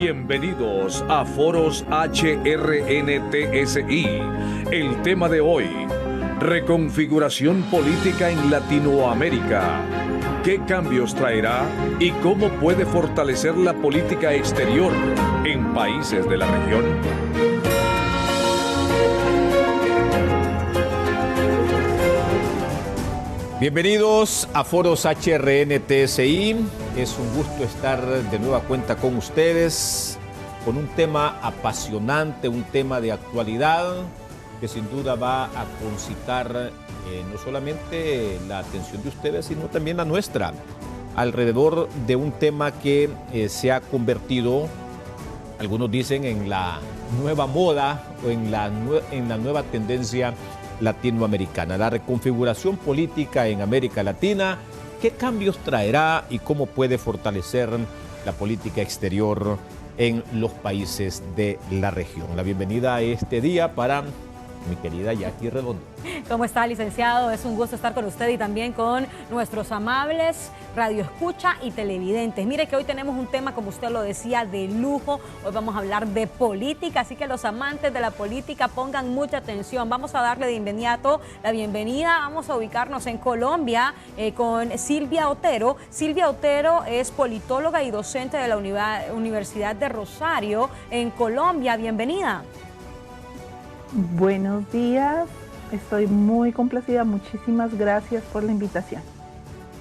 Bienvenidos a Foros HRNTSI. El tema de hoy, reconfiguración política en Latinoamérica. ¿Qué cambios traerá y cómo puede fortalecer la política exterior en países de la región? Bienvenidos a Foros HRNTSI. Es un gusto estar de nueva cuenta con ustedes con un tema apasionante, un tema de actualidad que sin duda va a concitar no solamente la atención de ustedes, sino también la nuestra, alrededor de un tema que se ha convertido, algunos dicen, en la nueva moda o en la nueva tendencia latinoamericana. La reconfiguración política en América Latina, ¿qué cambios traerá y cómo puede fortalecer la política exterior en los países de la región? La bienvenida a este día para mi querida Jackie Redondo. ¿Cómo está, licenciado? Es un gusto estar con usted y también con nuestros amables radioescucha y televidentes. Mire que hoy tenemos un tema, como usted lo decía, de lujo. Hoy vamos a hablar de política, así que los amantes de la política pongan mucha atención. Vamos a darle de inmediato la bienvenida. Vamos a ubicarnos en Colombia con Silvia Otero. Silvia Otero es politóloga y docente de la Universidad de Rosario en Colombia. Bienvenida. Buenos días, estoy muy complacida, muchísimas gracias por la invitación.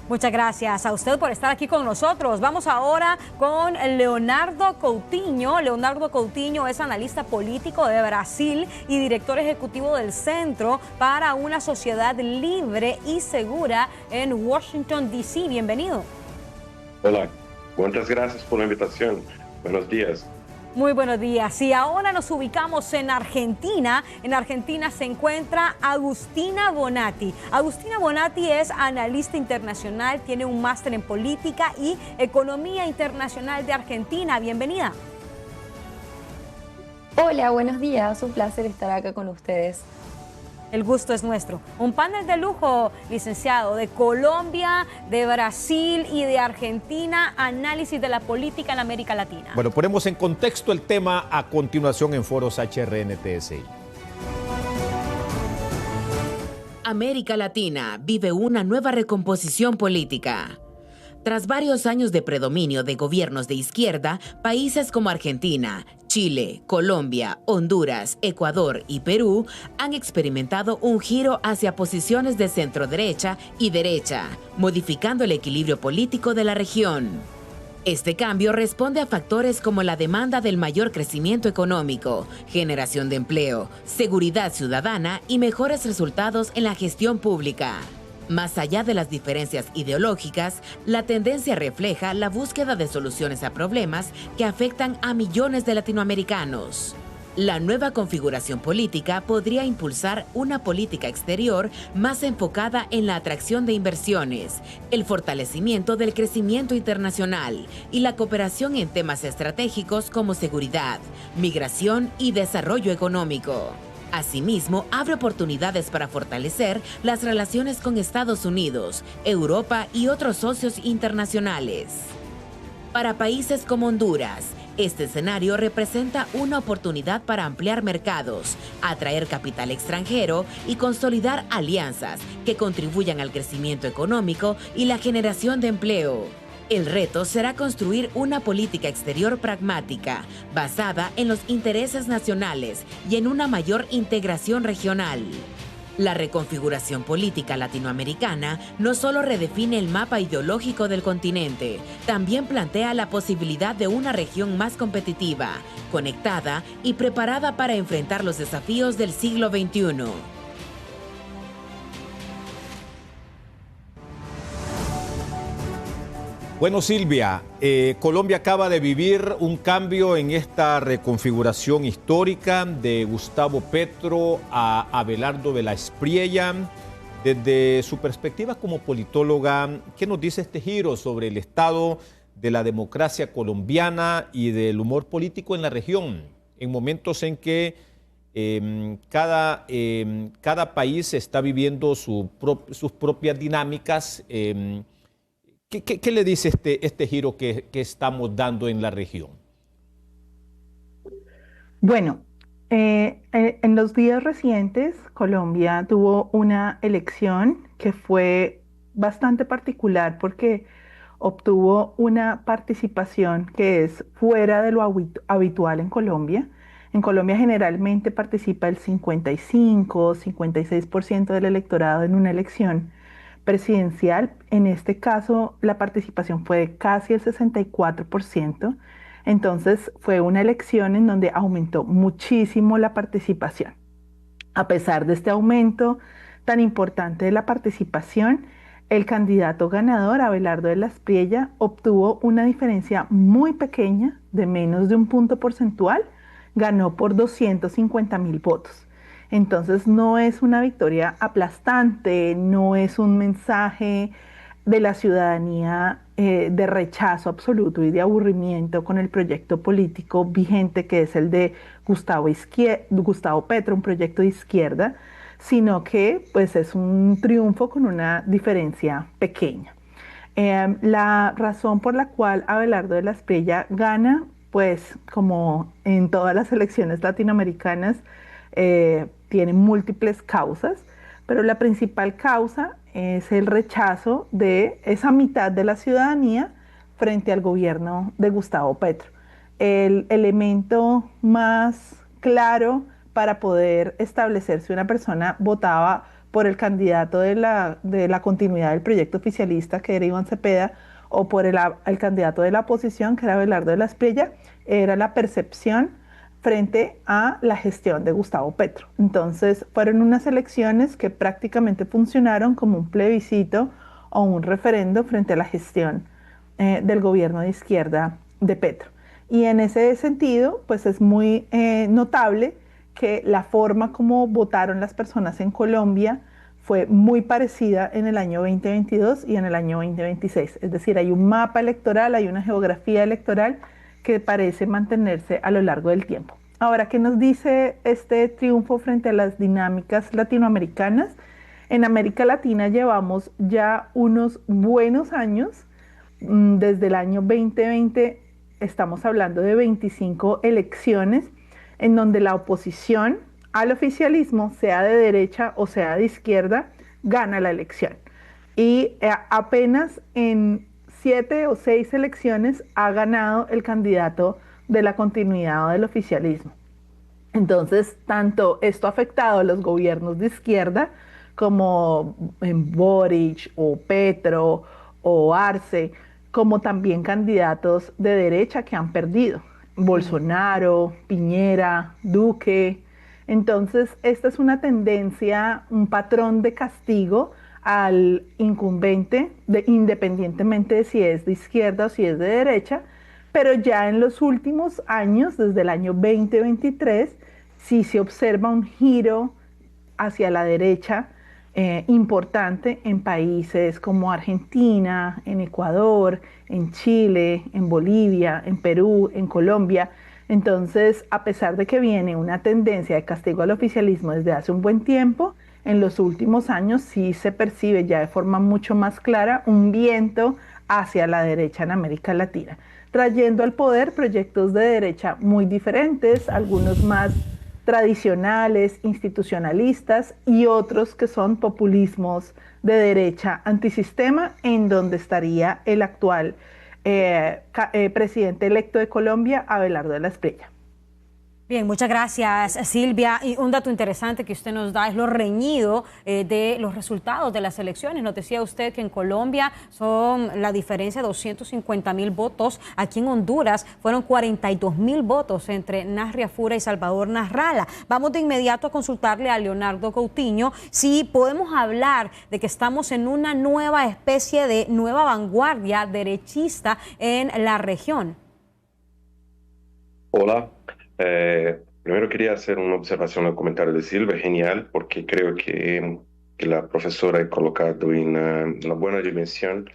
Muchas gracias a usted por estar aquí con nosotros. Vamos ahora con Leonardo Coutinho. Leonardo Coutinho es analista político de Brasil y director ejecutivo del Centro para una Sociedad Libre y Segura en Washington, D.C. Bienvenido. Hola, muchas gracias por la invitación. Buenos días. Muy buenos días. Y ahora nos ubicamos en Argentina. En Argentina se encuentra Agustina Bonatti. Agustina Bonatti es analista internacional, tiene un máster en política y economía internacional de Argentina. Bienvenida. Hola, buenos días. Un placer estar acá con ustedes. El gusto es nuestro. Un panel de lujo, licenciado, de Colombia, de Brasil y de Argentina, análisis de la política en América Latina. Bueno, ponemos en contexto el tema a continuación en Foros HRNTSI. América Latina vive una nueva recomposición política. Tras varios años de predominio de gobiernos de izquierda, países como Argentina, Chile, Colombia, Honduras, Ecuador y Perú han experimentado un giro hacia posiciones de centro-derecha y derecha, modificando el equilibrio político de la región. Este cambio responde a factores como la demanda del mayor crecimiento económico, generación de empleo, seguridad ciudadana y mejores resultados en la gestión pública. Más allá de las diferencias ideológicas, la tendencia refleja la búsqueda de soluciones a problemas que afectan a millones de latinoamericanos. La nueva configuración política podría impulsar una política exterior más enfocada en la atracción de inversiones, el fortalecimiento del crecimiento internacional y la cooperación en temas estratégicos como seguridad, migración y desarrollo económico. Asimismo, abre oportunidades para fortalecer las relaciones con Estados Unidos, Europa y otros socios internacionales. Para países como Honduras, este escenario representa una oportunidad para ampliar mercados, atraer capital extranjero y consolidar alianzas que contribuyan al crecimiento económico y la generación de empleo. El reto será construir una política exterior pragmática, basada en los intereses nacionales y en una mayor integración regional. La reconfiguración política latinoamericana no solo redefine el mapa ideológico del continente, también plantea la posibilidad de una región más competitiva, conectada y preparada para enfrentar los desafíos del siglo XXI. Bueno, Silvia, Colombia acaba de vivir un cambio en esta reconfiguración histórica de Gustavo Petro a Abelardo de la Espriella. Desde su perspectiva como politóloga, ¿qué nos dice este giro sobre el estado de la democracia colombiana y del humor político en la región, en momentos en que cada país está viviendo sus propias dinámicas? ¿Qué le dice este giro que estamos dando en la región? Bueno, en los días recientes, Colombia tuvo una elección que fue bastante particular porque obtuvo una participación que es fuera de lo habitual en Colombia. En Colombia generalmente participa el 55, 56% del electorado en una elección presidencial. En este caso, la participación fue de casi el 64%. Entonces, fue una elección en donde aumentó muchísimo la participación. A pesar de este aumento tan importante de la participación, el candidato ganador, Abelardo de la Espriella, obtuvo una diferencia muy pequeña, de menos de un punto porcentual, ganó por 250.000 votos. Entonces no es una victoria aplastante, no es un mensaje de la ciudadanía de rechazo absoluto y de aburrimiento con el proyecto político vigente que es el de Gustavo Petro, un proyecto de izquierda, sino que pues es un triunfo con una diferencia pequeña. La razón por la cual Abelardo de la Espriella gana, pues como en todas las elecciones latinoamericanas, tiene múltiples causas, pero la principal causa es el rechazo de esa mitad de la ciudadanía frente al gobierno de Gustavo Petro. El elemento más claro para poder establecer si una persona votaba por el candidato de la continuidad del proyecto oficialista, que era Iván Cepeda, o por el candidato de la oposición, que era Abelardo de la Espriella, era la percepción frente a la gestión de Gustavo Petro. Entonces, fueron unas elecciones que prácticamente funcionaron como un plebiscito o un referendo frente a la gestión del gobierno de izquierda de Petro. Y en ese sentido, pues es muy notable que la forma como votaron las personas en Colombia fue muy parecida en el año 2022 y en el año 2026. Es decir, hay un mapa electoral, hay una geografía electoral que parece mantenerse a lo largo del tiempo. Ahora, ¿qué nos dice este triunfo frente a las dinámicas latinoamericanas? En América Latina llevamos ya unos buenos años. Desde el año 2020 estamos hablando de 25 elecciones en donde la oposición al oficialismo, sea de derecha o sea de izquierda, gana la elección. Y apenas en 7 o 6 elecciones ha ganado el candidato de la continuidad o del oficialismo. Entonces, tanto esto ha afectado a los gobiernos de izquierda como en Boric o Petro o Arce, como también candidatos de derecha que han perdido. Bolsonaro, Piñera, Duque. Entonces, esta es una tendencia, un patrón de castigo al incumbente, independientemente de si es de izquierda o si es de derecha, pero ya en los últimos años, desde el año 2023, sí se observa un giro hacia la derecha importante en países como Argentina, en Ecuador, en Chile, en Bolivia, en Perú, en Colombia. Entonces, a pesar de que viene una tendencia de castigo al oficialismo desde hace un buen tiempo, en los últimos años sí se percibe ya de forma mucho más clara un viento hacia la derecha en América Latina, trayendo al poder proyectos de derecha muy diferentes, algunos más tradicionales, institucionalistas y otros que son populismos de derecha antisistema, en donde estaría el actual presidente electo de Colombia, Abelardo de la Espriella. Bien, muchas gracias, Silvia. Y un dato interesante que usted nos da es lo reñido de los resultados de las elecciones. Nos decía usted que en Colombia son la diferencia de 250.000 votos. Aquí en Honduras fueron 42.000 votos entre Nasria Fura y Salvador Nasralla. Vamos de inmediato a consultarle a Leonardo Coutinho si podemos hablar de que estamos en una nueva especie de nueva vanguardia derechista en la región. Hola. Primero quería hacer una observación al comentario de Silvia, genial, porque creo que la profesora ha colocado en una buena dimensión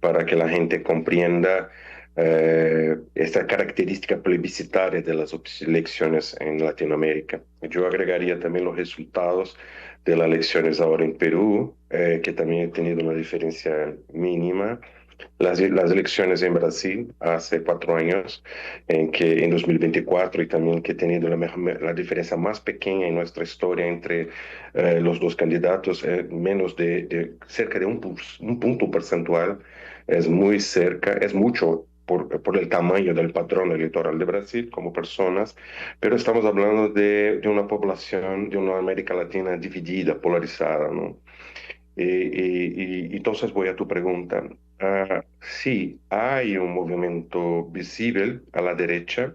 para que la gente comprenda esta característica plebiscitaria de las elecciones en Latinoamérica. Yo agregaría también los resultados de las elecciones ahora en Perú, que también ha tenido una diferencia mínima, las elecciones en Brasil hace 4 años, en 2024, y también que ha tenido la diferencia más pequeña en nuestra historia entre los dos candidatos, menos de cerca de un punto porcentual, es muy cerca, es mucho por el tamaño del padrón electoral de Brasil como personas, pero estamos hablando de una población, de una América Latina dividida, polarizada, ¿no? Entonces voy a tu pregunta. Sí, hay un movimiento visible a la derecha,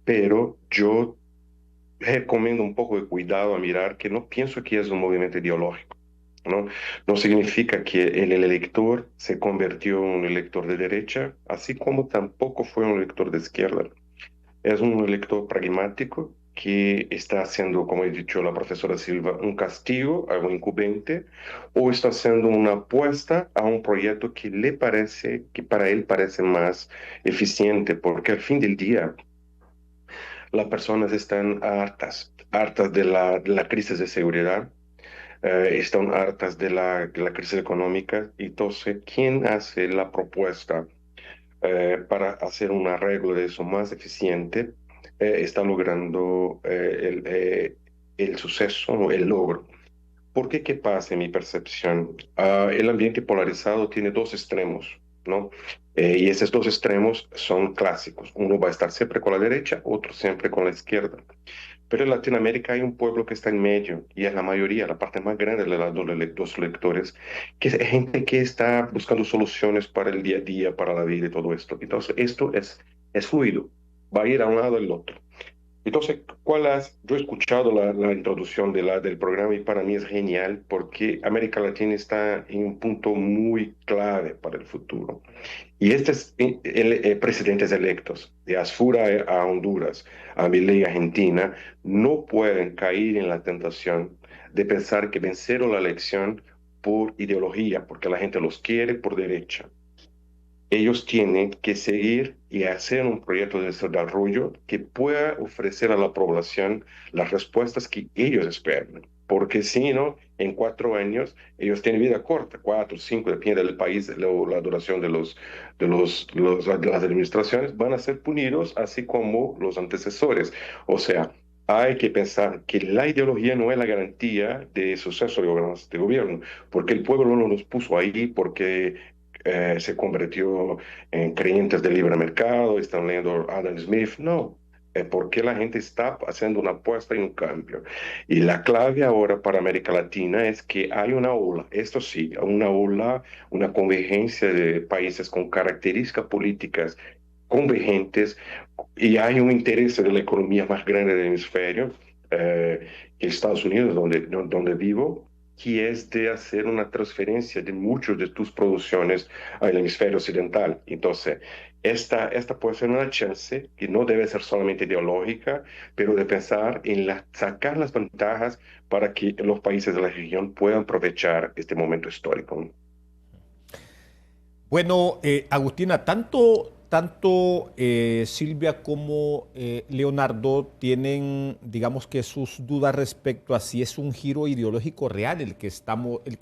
pero yo recomiendo un poco de cuidado a mirar que no pienso que es un movimiento ideológico, ¿no? No significa que el elector se convirtió en un elector de derecha, así como tampoco fue un elector de izquierda. Es un elector pragmático que está haciendo, como ha dicho la profesora Silva, un castigo, algo incumbente, o está haciendo una apuesta a un proyecto que le parece, que para él parece más eficiente, porque al fin del día las personas están hartas de la crisis de seguridad, están hartas de la crisis económica. Entonces, ¿quién hace la propuesta para hacer un arreglo de eso más eficiente? Está logrando el suceso o el logro. ¿Por qué? ¿Qué pasa en mi percepción? El ambiente polarizado tiene dos extremos, ¿no? Y esos dos extremos son clásicos. Uno va a estar siempre con la derecha, otro siempre con la izquierda. Pero en Latinoamérica hay un pueblo que está en medio, y es la mayoría, la parte más grande de los lectores, que es gente que está buscando soluciones para el día a día, para la vida y todo esto. Entonces, esto es fluido, va a ir a un lado o al otro. Entonces, yo he escuchado la introducción del programa, y para mí es genial porque América Latina está en un punto muy clave para el futuro. Y estos presidentes electos, de Asfura a Honduras, a Milei a Argentina, no pueden caer en la tentación de pensar que vencieron la elección por ideología, porque la gente los quiere por derecha. Ellos tienen que seguir y hacer un proyecto de desarrollo que pueda ofrecer a la población las respuestas que ellos esperan. Porque si no, en 4 años, ellos tienen vida corta, 4, 5, depende del país, la duración de las administraciones, van a ser punidos así como los antecesores. O sea, hay que pensar que la ideología no es la garantía de suceso de gobierno, porque el pueblo no los puso ahí porque se convirtió en creyentes del libre mercado, están leyendo Adam Smith. No, porque la gente está haciendo una apuesta y un cambio. Y la clave ahora para América Latina es que hay una ola, esto sí, una ola, una convergencia de países con características políticas convergentes, y hay un interés de la economía más grande del hemisferio, que Estados Unidos, donde vivo, que es de hacer una transferencia de muchas de tus producciones al hemisferio occidental. Entonces, esta puede ser una chance que no debe ser solamente ideológica, pero de pensar en sacar las ventajas para que los países de la región puedan aprovechar este momento histórico. Bueno, Agustina, tanto Silvia como Leonardo tienen, digamos que sus dudas respecto a si es un giro ideológico real el que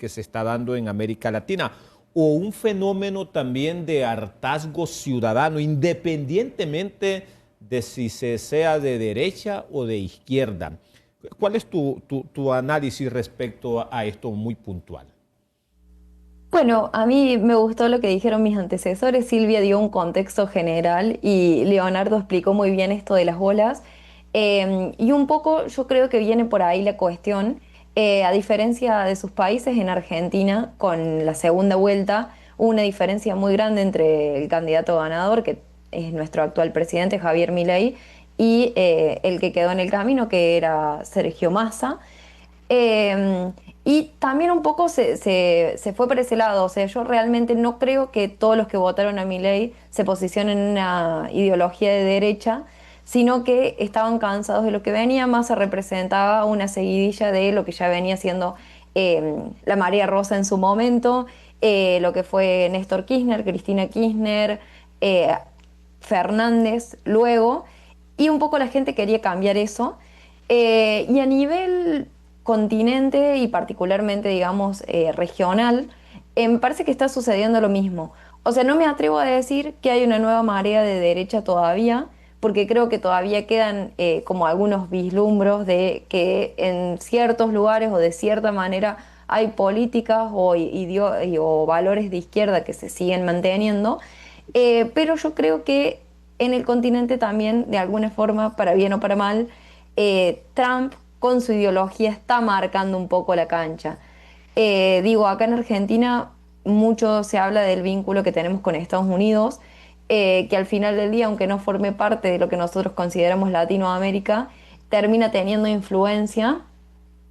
se está dando en América Latina, o un fenómeno también de hartazgo ciudadano, independientemente de si se sea de derecha o de izquierda. ¿Cuál es tu análisis respecto a esto muy puntual? Bueno, a mí me gustó lo que dijeron mis antecesores. Silvia dio un contexto general y Leonardo explicó muy bien esto de las olas. Y un poco yo creo que viene por ahí la cuestión. A diferencia de sus países, en Argentina, con la segunda vuelta, hubo una diferencia muy grande entre el candidato ganador, que es nuestro actual presidente, Javier Milei, y el que quedó en el camino, que era Sergio Massa. Y también un poco se fue por ese lado. O sea, yo realmente no creo que todos los que votaron a Milei se posicionen en una ideología de derecha, sino que estaban cansados de lo que venía. Massa representaba una seguidilla de lo que ya venía siendo la María Rosa en su momento, lo que fue Néstor Kirchner, Cristina Kirchner, Fernández luego, y un poco la gente quería cambiar eso. Y a nivel continente y particularmente, digamos, regional, me parece que está sucediendo lo mismo. o sea, no me atrevo a decir que hay una nueva marea de derecha todavía, porque creo que todavía quedan como algunos vislumbros de que en ciertos lugares o de cierta manera hay políticas o valores de izquierda que se siguen manteniendo, pero yo creo que en el continente también, de alguna forma, para bien o para mal, Trump con su ideología está marcando un poco la cancha. Digo, acá en Argentina mucho se habla del vínculo que tenemos con Estados Unidos, que al final del día, aunque no forme parte de lo que nosotros consideramos Latinoamérica, termina teniendo influencia.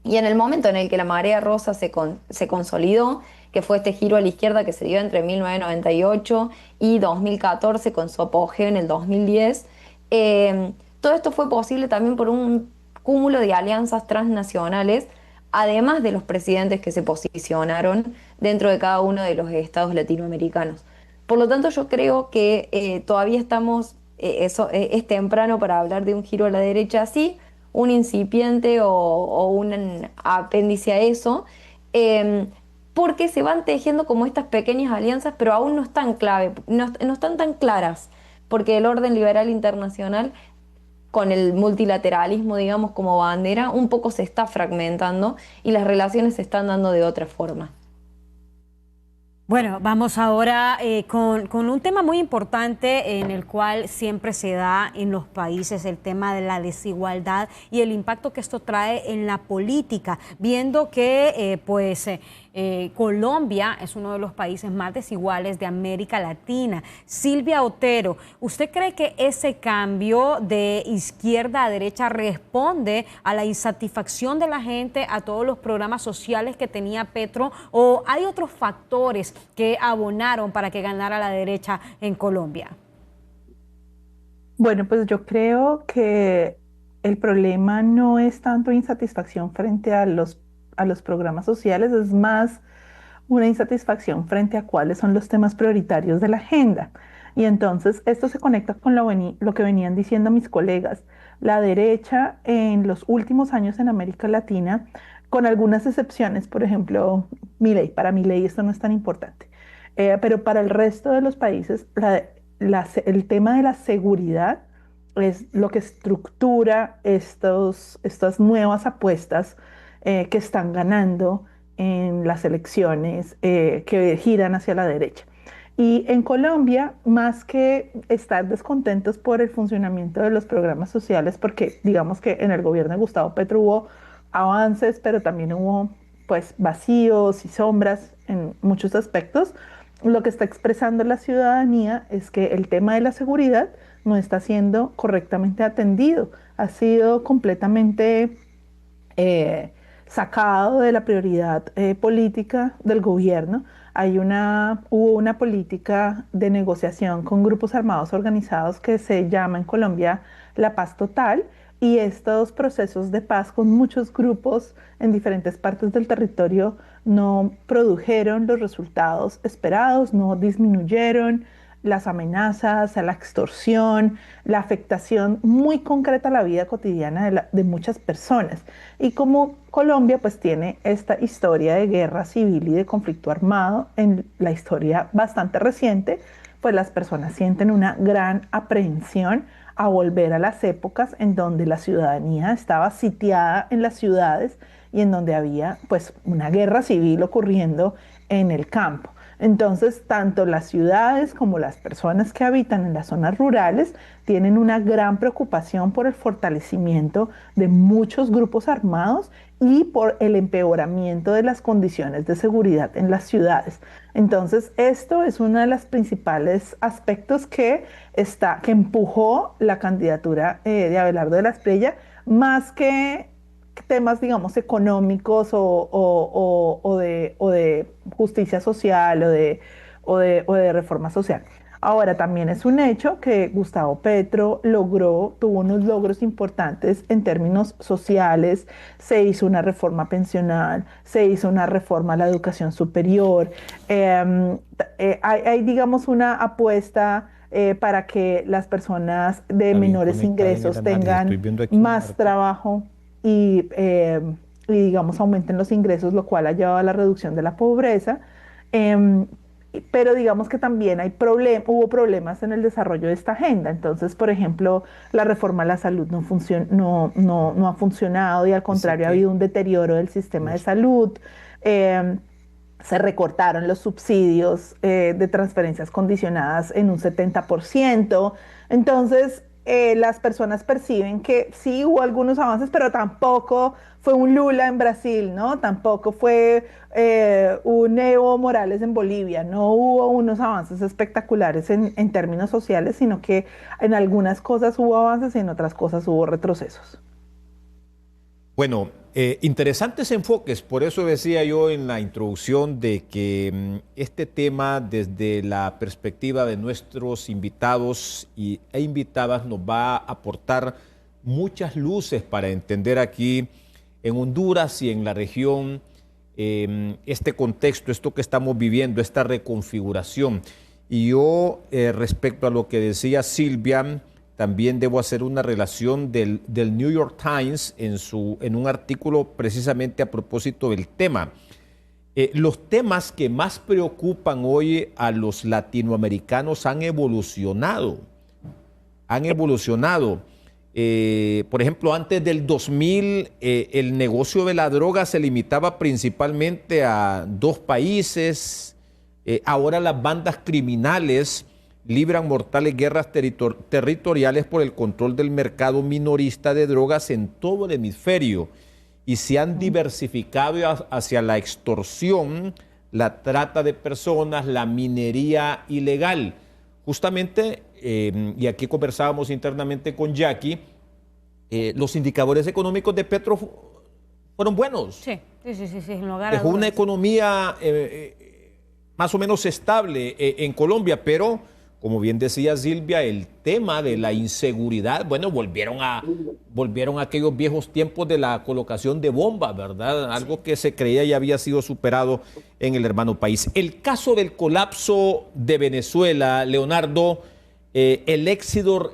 Y en el momento en el que la marea rosa se consolidó, que fue este giro a la izquierda que se dio entre 1998 y 2014 con su apogeo en el 2010, todo esto fue posible también por un cúmulo de alianzas transnacionales, además de los presidentes que se posicionaron dentro de cada uno de los estados latinoamericanos. Por lo tanto, yo creo que todavía es temprano para hablar de un giro a la derecha, sí, un incipiente o un apéndice a eso, eh, porque se van tejiendo como estas pequeñas alianzas, pero aún no están no están tan claras, porque el orden liberal internacional, con el multilateralismo, digamos, como bandera, un poco se está fragmentando y las relaciones se están dando de otra forma. Bueno, vamos ahora con un tema muy importante en el cual siempre se da en los países, el tema de la desigualdad y el impacto que esto trae en la política, viendo que Colombia es uno de los países más desiguales de América Latina. Silvia Otero, ¿usted cree que ese cambio de izquierda a derecha responde a la insatisfacción de la gente, a todos los programas sociales que tenía Petro, o hay otros factores que abonaron para que ganara la derecha en Colombia? Bueno, pues yo creo que el problema no es tanto insatisfacción frente a los programas sociales, es más una insatisfacción frente a cuáles son los temas prioritarios de la agenda. Y entonces esto se conecta con lo que venían diciendo mis colegas. La derecha en los últimos años en América Latina, con algunas excepciones, por ejemplo, Milei, para Milei esto no es tan importante, pero para el resto de los países, el tema de la seguridad es lo que estructura estas nuevas apuestas que están ganando en las elecciones que giran hacia la derecha. Y en Colombia, más que estar descontentos por el funcionamiento de los programas sociales, porque digamos que en el gobierno de Gustavo Petro hubo avances, pero también hubo pues vacíos y sombras en muchos aspectos, lo que está expresando la ciudadanía es que el tema de la seguridad no está siendo correctamente atendido, ha sido completamente sacado de la prioridad política del gobierno. Hubo una política de negociación con grupos armados organizados que se llama en Colombia la paz total, y estos procesos de paz con muchos grupos en diferentes partes del territorio no produjeron los resultados esperados, no disminuyeron las amenazas, a la extorsión, la afectación muy concreta a la vida cotidiana de muchas personas. Y como Colombia pues tiene esta historia de guerra civil y de conflicto armado en la historia bastante reciente, pues las personas sienten una gran aprehensión a volver a las épocas en donde la ciudadanía estaba sitiada en las ciudades y en donde había pues una guerra civil ocurriendo en el campo. Entonces, tanto las ciudades como las personas que habitan en las zonas rurales tienen una gran preocupación por el fortalecimiento de muchos grupos armados y por el empeoramiento de las condiciones de seguridad en las ciudades. Entonces, esto es uno de los principales aspectos que empujó la candidatura de Abelardo de la Espriella, más que temas, digamos, económicos o de justicia social o de reforma social. Ahora, también es un hecho que Gustavo Petro tuvo unos logros importantes en términos sociales. Se hizo una reforma pensional, se hizo una reforma a la educación superior. Hay, digamos, una apuesta para que las personas de menores ingresos tengan más trabajo y digamos, aumenten los ingresos, lo cual ha llevado a la reducción de la pobreza. pero digamos que también hubo problemas en el desarrollo de esta agenda. Entonces, por ejemplo, la reforma a la salud no ha funcionado y al contrario ha habido un deterioro del sistema de salud. Eh, Se recortaron los subsidios de transferencias condicionadas en un 70%. Entonces, las personas perciben que sí hubo algunos avances, pero tampoco fue un Lula en Brasil, ¿no? Tampoco fue un Evo Morales en Bolivia. No hubo unos avances espectaculares en términos sociales, sino que en algunas cosas hubo avances y en otras cosas hubo retrocesos. Bueno, interesantes enfoques, por eso decía yo en la introducción de que este tema desde la perspectiva de nuestros invitados e invitadas nos va a aportar muchas luces para entender aquí en Honduras y en la región este contexto, esto que estamos viviendo, esta reconfiguración. Y yo respecto a lo que decía Silvia, también debo hacer una relación del New York Times en un artículo precisamente a propósito del tema. Los temas que más preocupan hoy a los latinoamericanos han evolucionado. Por ejemplo, antes del 2000, el negocio de la droga se limitaba principalmente a 2 países. Ahora las bandas criminales libran mortales guerras territoriales por el control del mercado minorista de drogas en todo el hemisferio y se han diversificado hacia la extorsión, la trata de personas, la minería ilegal. Justamente, y aquí conversábamos internamente con Jackie, los indicadores económicos de Petro fueron buenos. Sí. Dejó una economía más o menos estable en Colombia, pero como bien decía Silvia, el tema de la inseguridad, bueno, volvieron a aquellos viejos tiempos de la colocación de bombas, ¿verdad? Algo que se creía ya había sido superado en el hermano país. El caso del colapso de Venezuela, Leonardo, el éxodo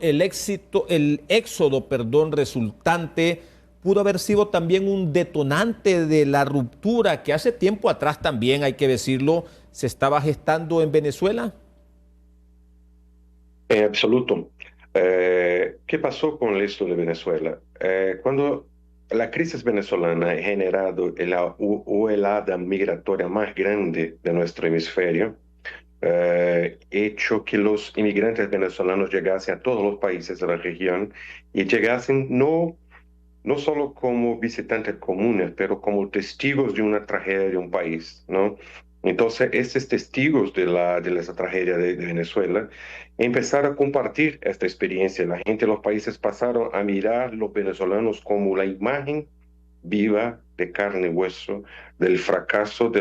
resultante pudo haber sido también un detonante de la ruptura que hace tiempo atrás también, hay que decirlo, se estaba gestando en Venezuela. En absoluto. ¿Qué pasó con el esto de Venezuela? Cuando la crisis venezolana ha generado la oleada migratoria más grande de nuestro hemisferio, hecho que los inmigrantes venezolanos llegasen a todos los países de la región y llegasen no solo como visitantes comunes, pero como testigos de una tragedia de un país, ¿no? Entonces, estos testigos de esa tragedia de Venezuela empezaron a compartir esta experiencia. La gente de los países pasaron a mirar a los venezolanos como la imagen viva de carne y hueso del fracaso de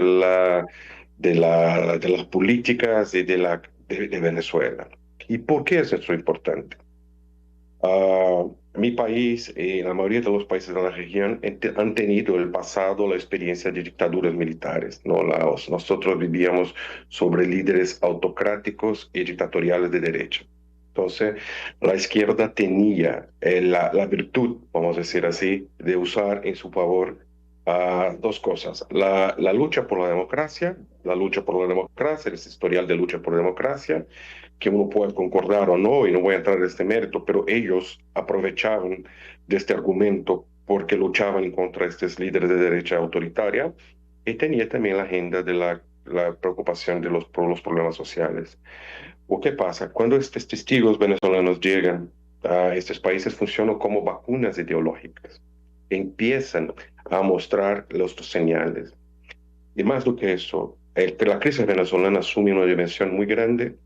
las políticas y de Venezuela. ¿Y por qué es esto importante? Mi país y la mayoría de los países de la región han tenido en el pasado la experiencia de dictaduras militares, ¿no? Nosotros vivíamos sobre líderes autocráticos y dictatoriales de derecha. Entonces, la izquierda tenía la virtud, vamos a decir así, de usar en su favor 2 cosas. La lucha por la democracia, el historial de lucha por la democracia, que uno puede concordar o no, y no voy a entrar en este mérito, pero ellos aprovechaban de este argumento porque luchaban contra estos líderes de derecha autoritaria, y tenía también la agenda de la preocupación por los problemas sociales. ¿O qué pasa? Cuando estos testigos venezolanos llegan a estos países, funcionan como vacunas ideológicas. Empiezan a mostrar los señales. Y más do que eso, la crisis venezolana asume una dimensión muy grande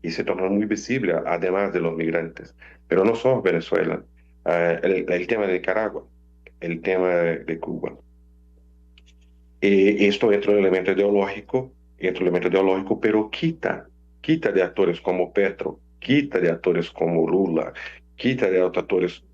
y se torna muy visible, además de los migrantes. Pero no solo Venezuela, el tema de Nicaragua, el tema de Cuba. Y esto entra en el elemento ideológico, pero quita de actores como Petro, quita de actores como Lula, quita de actores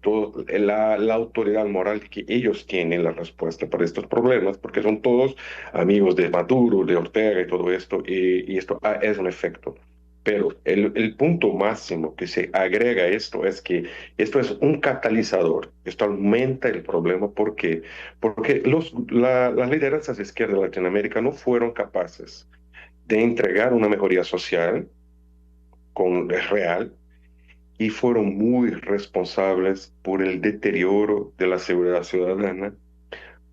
la autoridad moral que ellos tienen la respuesta para estos problemas, porque son todos amigos de Maduro, de Ortega y todo esto, y esto es un efecto. Pero el punto máximo que se agrega a esto es que esto es un catalizador. Esto aumenta el problema. ¿Por qué? Porque las lideranzas de izquierda de Latinoamérica no fueron capaces de entregar una mejoría social real y fueron muy responsables por el deterioro de la seguridad ciudadana.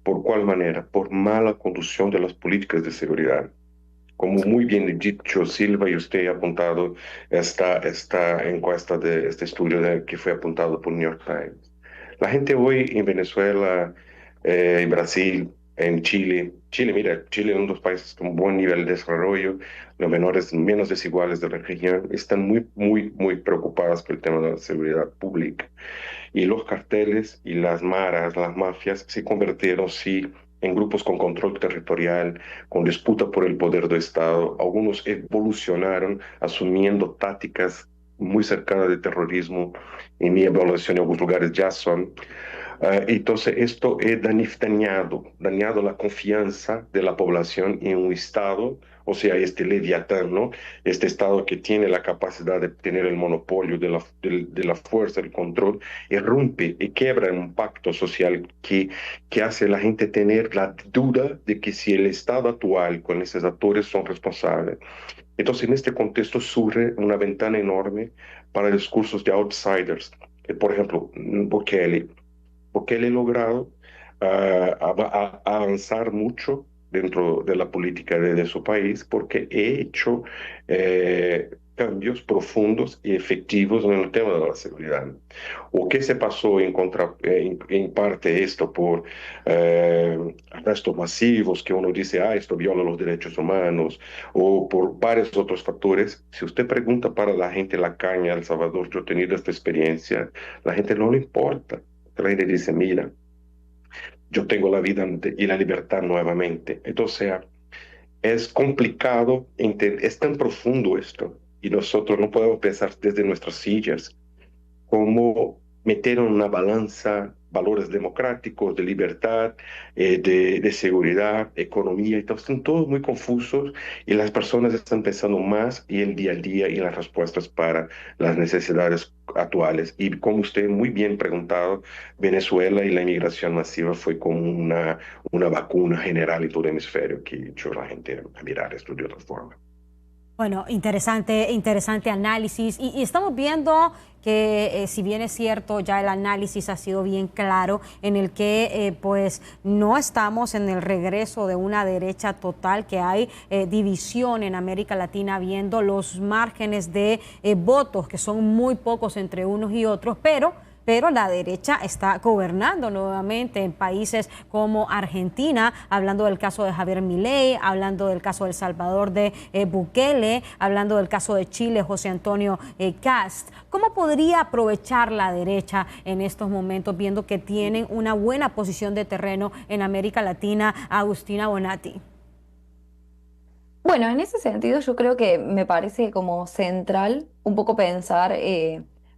¿Por cuál manera? Por mala conducción de las políticas de seguridad. Como muy bien dicho Silva y usted ha apuntado esta encuesta de este estudio que fue apuntado por New York Times. La gente hoy en Venezuela, en Brasil, en Chile, mira, Chile es uno de los países con buen nivel de desarrollo, los menores, menos desiguales de la región, están muy preocupadas por el tema de la seguridad pública. Y los carteles y las maras, las mafias, se convirtieron, sí, en grupos con control territorial, con disputa por el poder del Estado. Algunos evolucionaron asumiendo tácticas muy cercanas de terrorismo. En mi evaluación, en algunos lugares ya son. Entonces, esto ha dañado la confianza de la población en un Estado, o sea, este leviatán, ¿no? Este Estado que tiene la capacidad de tener el monopolio de la fuerza, el control, irrumpe y quiebra un pacto social que hace a la gente tener la duda de que si el Estado actual con esos actores son responsables. Entonces, en este contexto surge una ventana enorme para discursos de outsiders. Por ejemplo, Bukele porque él ha logrado avanzar mucho dentro de la política de su país, porque he hecho cambios profundos y efectivos en el tema de la seguridad. ¿O qué se pasó en parte esto por arrestos masivos, que uno dice, esto viola los derechos humanos, o por varios otros factores? Si usted pregunta para la gente en la caña, El Salvador, yo he tenido esta experiencia, la gente no le importa. La gente dice, mira, yo tengo la vida y la libertad nuevamente. Entonces, es complicado, es tan profundo esto, y nosotros no podemos pensar desde nuestras sillas cómo meter en una balanza valores democráticos, de libertad, de seguridad, economía, y todo. Están todos muy confusos y las personas están pensando más y el día a día y las respuestas para las necesidades actuales. Y como usted muy bien preguntado, Venezuela y la inmigración masiva fue como una vacuna general en todo el hemisferio que echó a la gente a mirar esto de otra forma. Bueno, interesante análisis. Y estamos viendo que si bien es cierto, ya el análisis ha sido bien claro en el que pues no estamos en el regreso de una derecha total, que hay división en América Latina viendo los márgenes de votos que son muy pocos entre unos y otros, pero la derecha está gobernando nuevamente en países como Argentina, hablando del caso de Javier Milei, hablando del caso de El Salvador de Bukele, hablando del caso de Chile, José Antonio Kast. ¿Cómo podría aprovechar la derecha en estos momentos, viendo que tienen una buena posición de terreno en América Latina? Agustina Bonatti. Bueno, en ese sentido yo creo que me parece como central un poco pensar...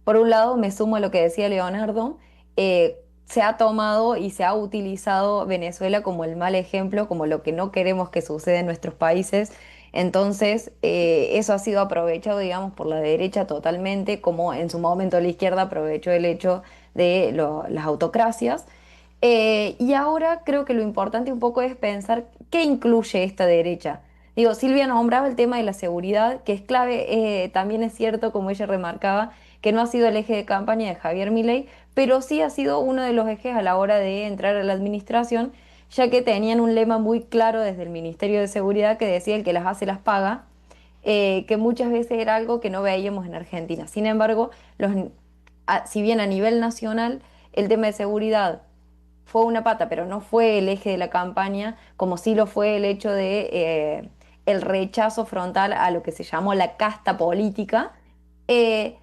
Por un lado, me sumo a lo que decía Leonardo, se ha tomado y se ha utilizado Venezuela como el mal ejemplo, como lo que no queremos que suceda en nuestros países. Entonces, eso ha sido aprovechado, digamos, por la derecha totalmente, como en su momento la izquierda aprovechó el hecho de las autocracias. Y ahora creo que lo importante un poco es pensar qué incluye esta derecha. Digo, Silvia nombraba el tema de la seguridad, que es clave. También es cierto, como ella remarcaba, que no ha sido el eje de campaña de Javier Milei, pero sí ha sido uno de los ejes a la hora de entrar a la administración, ya que tenían un lema muy claro desde el Ministerio de Seguridad que decía: el que las hace las paga, que muchas veces era algo que no veíamos en Argentina. Sin embargo, si bien a nivel nacional el tema de seguridad fue una pata, pero no fue el eje de la campaña, como sí lo fue el hecho de el rechazo frontal a lo que se llamó la casta política.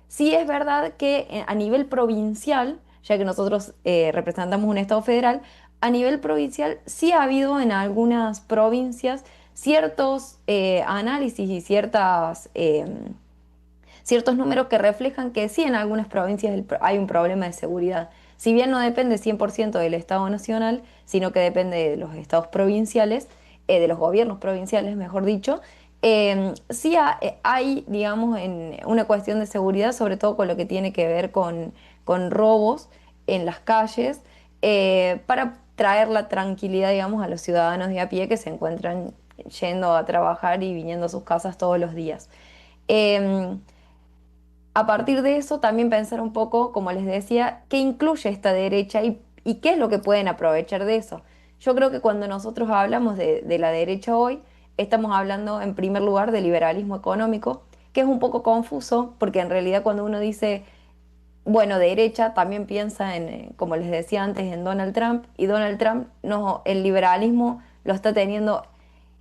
Sí es verdad que a nivel provincial, ya que nosotros representamos un Estado federal, a nivel provincial sí ha habido en algunas provincias ciertos análisis y ciertos números que reflejan que sí en algunas provincias hay un problema de seguridad. Si bien no depende 100% del Estado nacional, sino que depende de los estados provinciales, de los gobiernos provinciales, mejor dicho, sí hay, digamos, una cuestión de seguridad, sobre todo con lo que tiene que ver con robos en las calles, para traer la tranquilidad, digamos, a los ciudadanos de a pie que se encuentran yendo a trabajar y viniendo a sus casas todos los días. A partir de eso, también pensar un poco, como les decía, qué incluye esta derecha y qué es lo que pueden aprovechar de eso. Yo creo que cuando nosotros hablamos de la derecha hoy, estamos hablando en primer lugar de liberalismo económico, que es un poco confuso, porque en realidad cuando uno dice, bueno, derecha, también piensa en, como les decía antes, en Donald Trump, y Donald Trump, no, el liberalismo lo está teniendo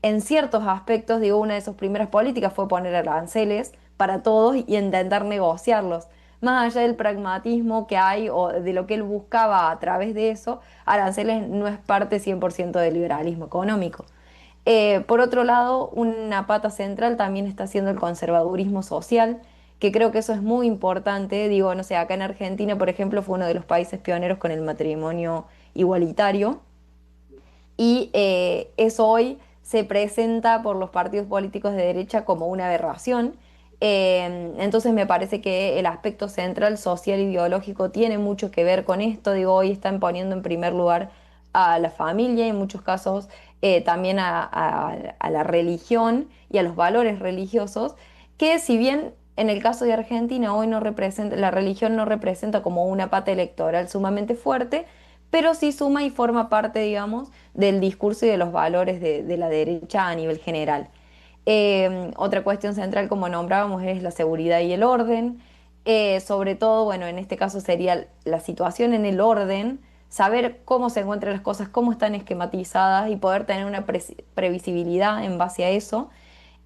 en ciertos aspectos. Digo, una de sus primeras políticas fue poner aranceles para todos y intentar negociarlos. Más allá del pragmatismo que hay o de lo que él buscaba a través de eso, aranceles no es parte 100% del liberalismo económico. Por otro lado, una pata central también está siendo el conservadurismo social, que creo que eso es muy importante. Digo, no sé, acá en Argentina, por ejemplo, fue uno de los países pioneros con el matrimonio igualitario y eso hoy se presenta por los partidos políticos de derecha como una aberración. Entonces me parece que el aspecto central, social, ideológico tiene mucho que ver con esto. Digo, hoy están poniendo en primer lugar a la familia, en muchos casos también a la religión y a los valores religiosos, que si bien en el caso de Argentina hoy no representa, la religión no representa como una pata electoral sumamente fuerte, pero sí suma y forma parte, digamos, del discurso y de los valores de la derecha a nivel general. Otra cuestión central, como nombrábamos, es la seguridad y el orden. Sobre todo, bueno, en este caso sería la situación en el orden, saber cómo se encuentran las cosas, cómo están esquematizadas y poder tener una previsibilidad en base a eso.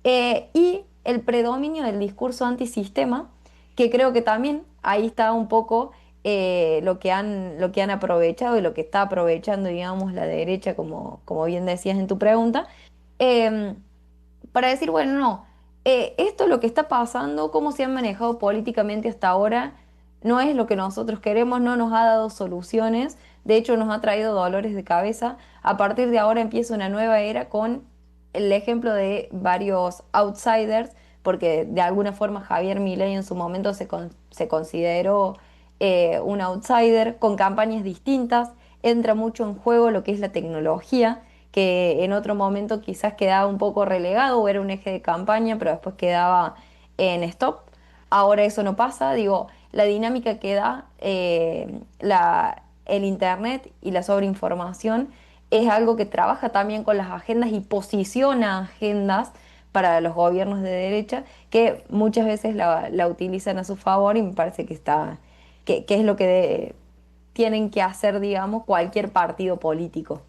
Y el predominio del discurso antisistema, que creo que también ahí está un poco lo que han aprovechado y lo que está aprovechando, digamos, la derecha, como bien decías en tu pregunta, para decir, bueno, no, esto es lo que está pasando, cómo se han manejado políticamente hasta ahora, no es lo que nosotros queremos, no nos ha dado soluciones, de hecho nos ha traído dolores de cabeza. A partir de ahora empieza una nueva era con el ejemplo de varios outsiders, porque de alguna forma Javier Milei en su momento se consideró un outsider con campañas distintas. Entra mucho en juego lo que es la tecnología, que en otro momento quizás quedaba un poco relegado o era un eje de campaña, pero después quedaba en stop. Ahora eso no pasa, digo, la dinámica que da el Internet y la sobreinformación es algo que trabaja también con las agendas y posiciona agendas para los gobiernos de derecha que muchas veces la utilizan a su favor, y me parece que es lo que tienen que hacer, digamos, cualquier partido político.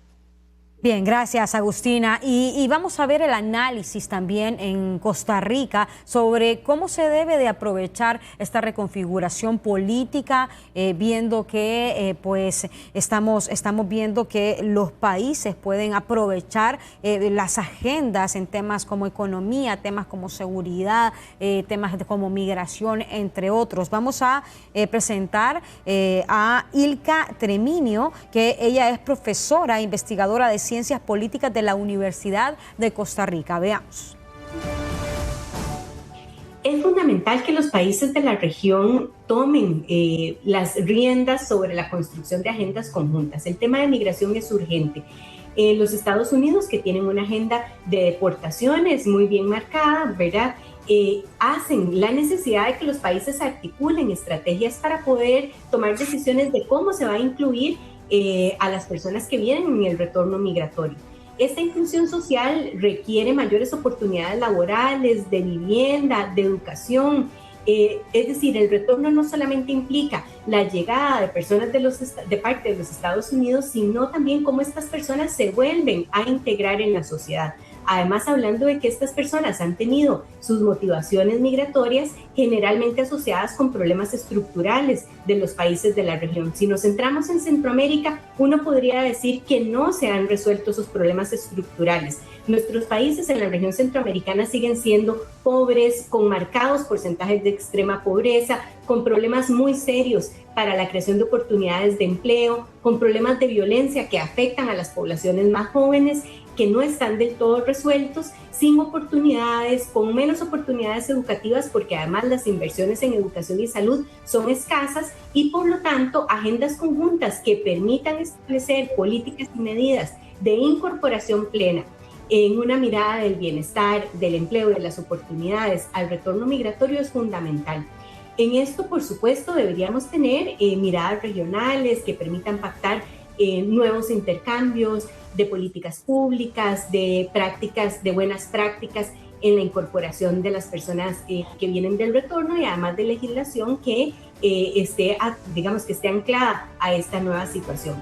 Bien, gracias Agustina. Y vamos a ver el análisis también en Costa Rica sobre cómo se debe de aprovechar esta reconfiguración política, viendo que pues estamos viendo que los países pueden aprovechar las agendas en temas como economía, temas como seguridad, temas como migración, entre otros. Vamos a presentar a Ilka Treminio, que ella es profesora e investigadora de Ciencias Políticas de la Universidad de Costa Rica. Veamos. Es fundamental que los países de la región tomen las riendas sobre la construcción de agendas conjuntas. El tema de migración es urgente. Los Estados Unidos, que tienen una agenda de deportaciones muy bien marcada, ¿verdad? Hacen la necesidad de que los países articulen estrategias para poder tomar decisiones de cómo se va a incluir a las personas que vienen en el retorno migratorio. Esta inclusión social requiere mayores oportunidades laborales, de vivienda, de educación. Es decir, el retorno no solamente implica la llegada de personas de parte de los Estados Unidos, sino también cómo estas personas se vuelven a integrar en la sociedad. Además, hablando de que estas personas han tenido sus motivaciones migratorias generalmente asociadas con problemas estructurales de los países de la región. Si nos centramos en Centroamérica, uno podría decir que no se han resuelto esos problemas estructurales. Nuestros países en la región centroamericana siguen siendo pobres, con marcados porcentajes de extrema pobreza, con problemas muy serios para la creación de oportunidades de empleo, con problemas de violencia que afectan a las poblaciones más jóvenes, que no están del todo resueltos, sin oportunidades, con menos oportunidades educativas, porque además las inversiones en educación y salud son escasas, y por lo tanto agendas conjuntas que permitan establecer políticas y medidas de incorporación plena en una mirada del bienestar, del empleo, de las oportunidades al retorno migratorio es fundamental. En esto, por supuesto, deberíamos tener miradas regionales que permitan pactar nuevos intercambios de políticas públicas, de prácticas, de buenas prácticas en la incorporación de las personas que vienen del retorno, y además de legislación que esté anclada a esta nueva situación.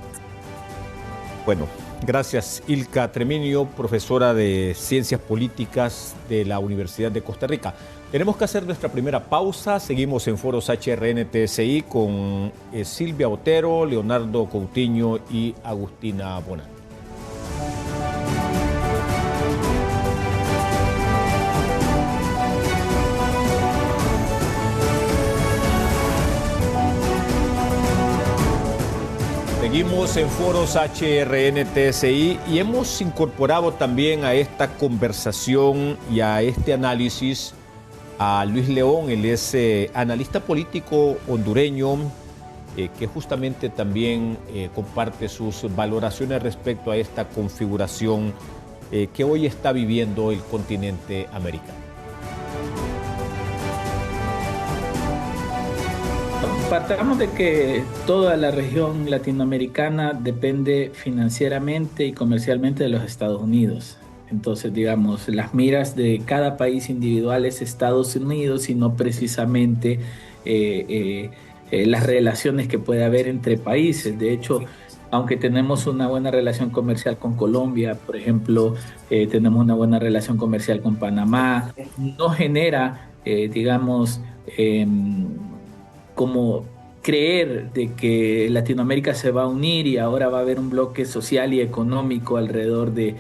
Bueno, gracias Ilka Treminio, profesora de Ciencias Políticas de la Universidad de Costa Rica. Tenemos que hacer nuestra primera pausa. Seguimos en Foros HRN-TSI con Silvia Otero, Leonardo Coutinho y Agustina Bona. Seguimos en Foros HRN-TSI y hemos incorporado también a esta conversación y a este análisis a Luis León. Él es analista político hondureño que justamente también comparte sus valoraciones respecto a esta configuración que hoy está viviendo el continente americano. Partamos de que toda la región latinoamericana depende financieramente y comercialmente de los Estados Unidos. Entonces, digamos, las miras de cada país individual es Estados Unidos y no precisamente las relaciones que puede haber entre países. De hecho, aunque tenemos una buena relación comercial con Colombia, por ejemplo, tenemos una buena relación comercial con Panamá, no genera, como creer de que Latinoamérica se va a unir y ahora va a haber un bloque social y económico alrededor de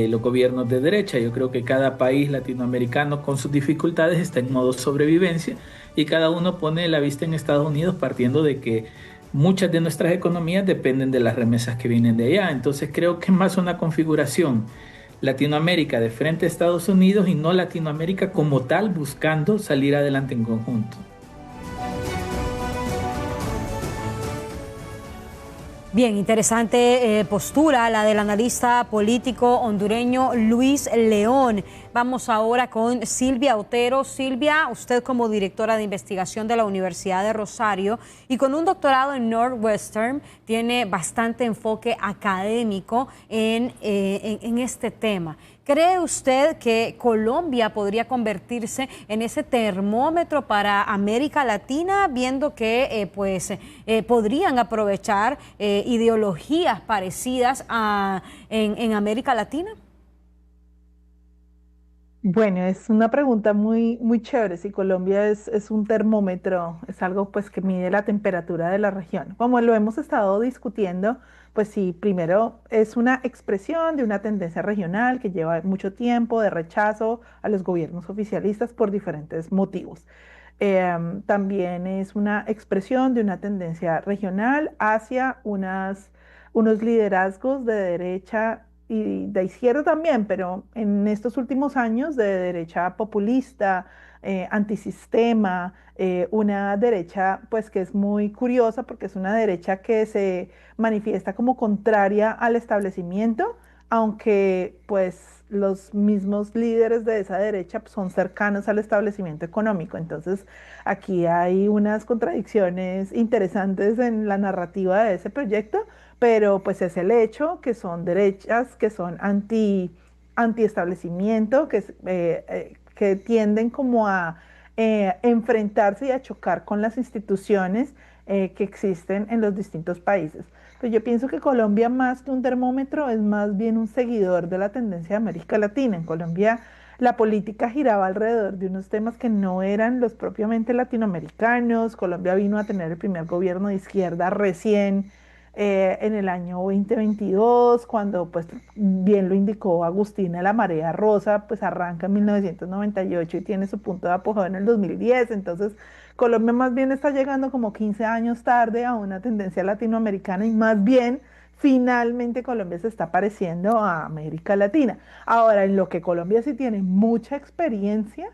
los gobiernos de derecha. Yo creo que cada país latinoamericano con sus dificultades está en modo sobrevivencia y cada uno pone la vista en Estados Unidos partiendo de que muchas de nuestras economías dependen de las remesas que vienen de allá. Entonces creo que es más una configuración Latinoamérica de frente a Estados Unidos y no Latinoamérica como tal buscando salir adelante en conjunto. Bien, interesante postura la del analista político hondureño Luis León. Vamos ahora con Silvia Otero. Silvia, usted como directora de investigación de la Universidad de Rosario y con un doctorado en Northwestern, tiene bastante enfoque académico en este tema. ¿Cree usted que Colombia podría convertirse en ese termómetro para América Latina, viendo que podrían aprovechar ideologías parecidas en América Latina? Bueno, es una pregunta muy, muy chévere. Si Colombia es un termómetro, es algo pues que mide la temperatura de la región. Como lo hemos estado discutiendo, pues sí, primero es una expresión de una tendencia regional que lleva mucho tiempo de rechazo a los gobiernos oficialistas por diferentes motivos. También es una expresión de una tendencia regional hacia unos liderazgos de derecha y de izquierda también, pero en estos últimos años de derecha populista, antisistema, una derecha pues que es muy curiosa porque es una derecha que se manifiesta como contraria al establecimiento, aunque pues los mismos líderes de esa derecha pues, son cercanos al establecimiento económico. Entonces aquí hay unas contradicciones interesantes en la narrativa de ese proyecto, pero pues es el hecho que son derechas, que son anti-establecimiento, que tienden como a enfrentarse y a chocar con las instituciones que existen en los distintos países. Pues yo pienso que Colombia, más que un termómetro, es más bien un seguidor de la tendencia de América Latina. En Colombia la política giraba alrededor de unos temas que no eran los propiamente latinoamericanos. Colombia vino a tener el primer gobierno de izquierda recién en el año 2022, cuando pues bien lo indicó Agustina, la marea rosa pues arranca en 1998 y tiene su punto de apogeo en el 2010. Entonces Colombia más bien está llegando como 15 años tarde a una tendencia latinoamericana y más bien finalmente Colombia se está pareciendo a América Latina. Ahora, en lo que Colombia sí tiene mucha experiencia,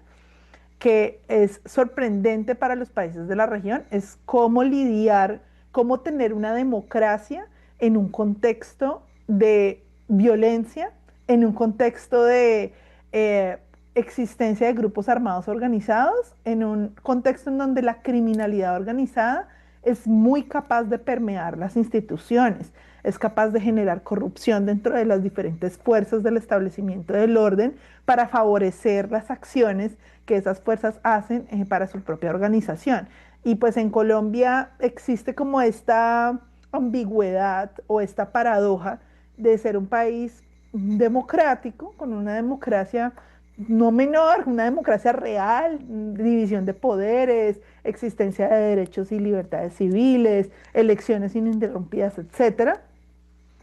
que es sorprendente para los países de la región, es cómo lidiar, cómo tener una democracia en un contexto de violencia en un contexto de eh, existencia de grupos armados organizados, en un contexto en donde la criminalidad organizada es muy capaz de permear las instituciones, es capaz de generar corrupción dentro de las diferentes fuerzas del establecimiento del orden para favorecer las acciones que esas fuerzas hacen para su propia organización. Y pues en Colombia existe como esta ambigüedad o esta paradoja de ser un país democrático, con una democracia no menor, una democracia real, división de poderes, existencia de derechos y libertades civiles, elecciones ininterrumpidas, etcétera,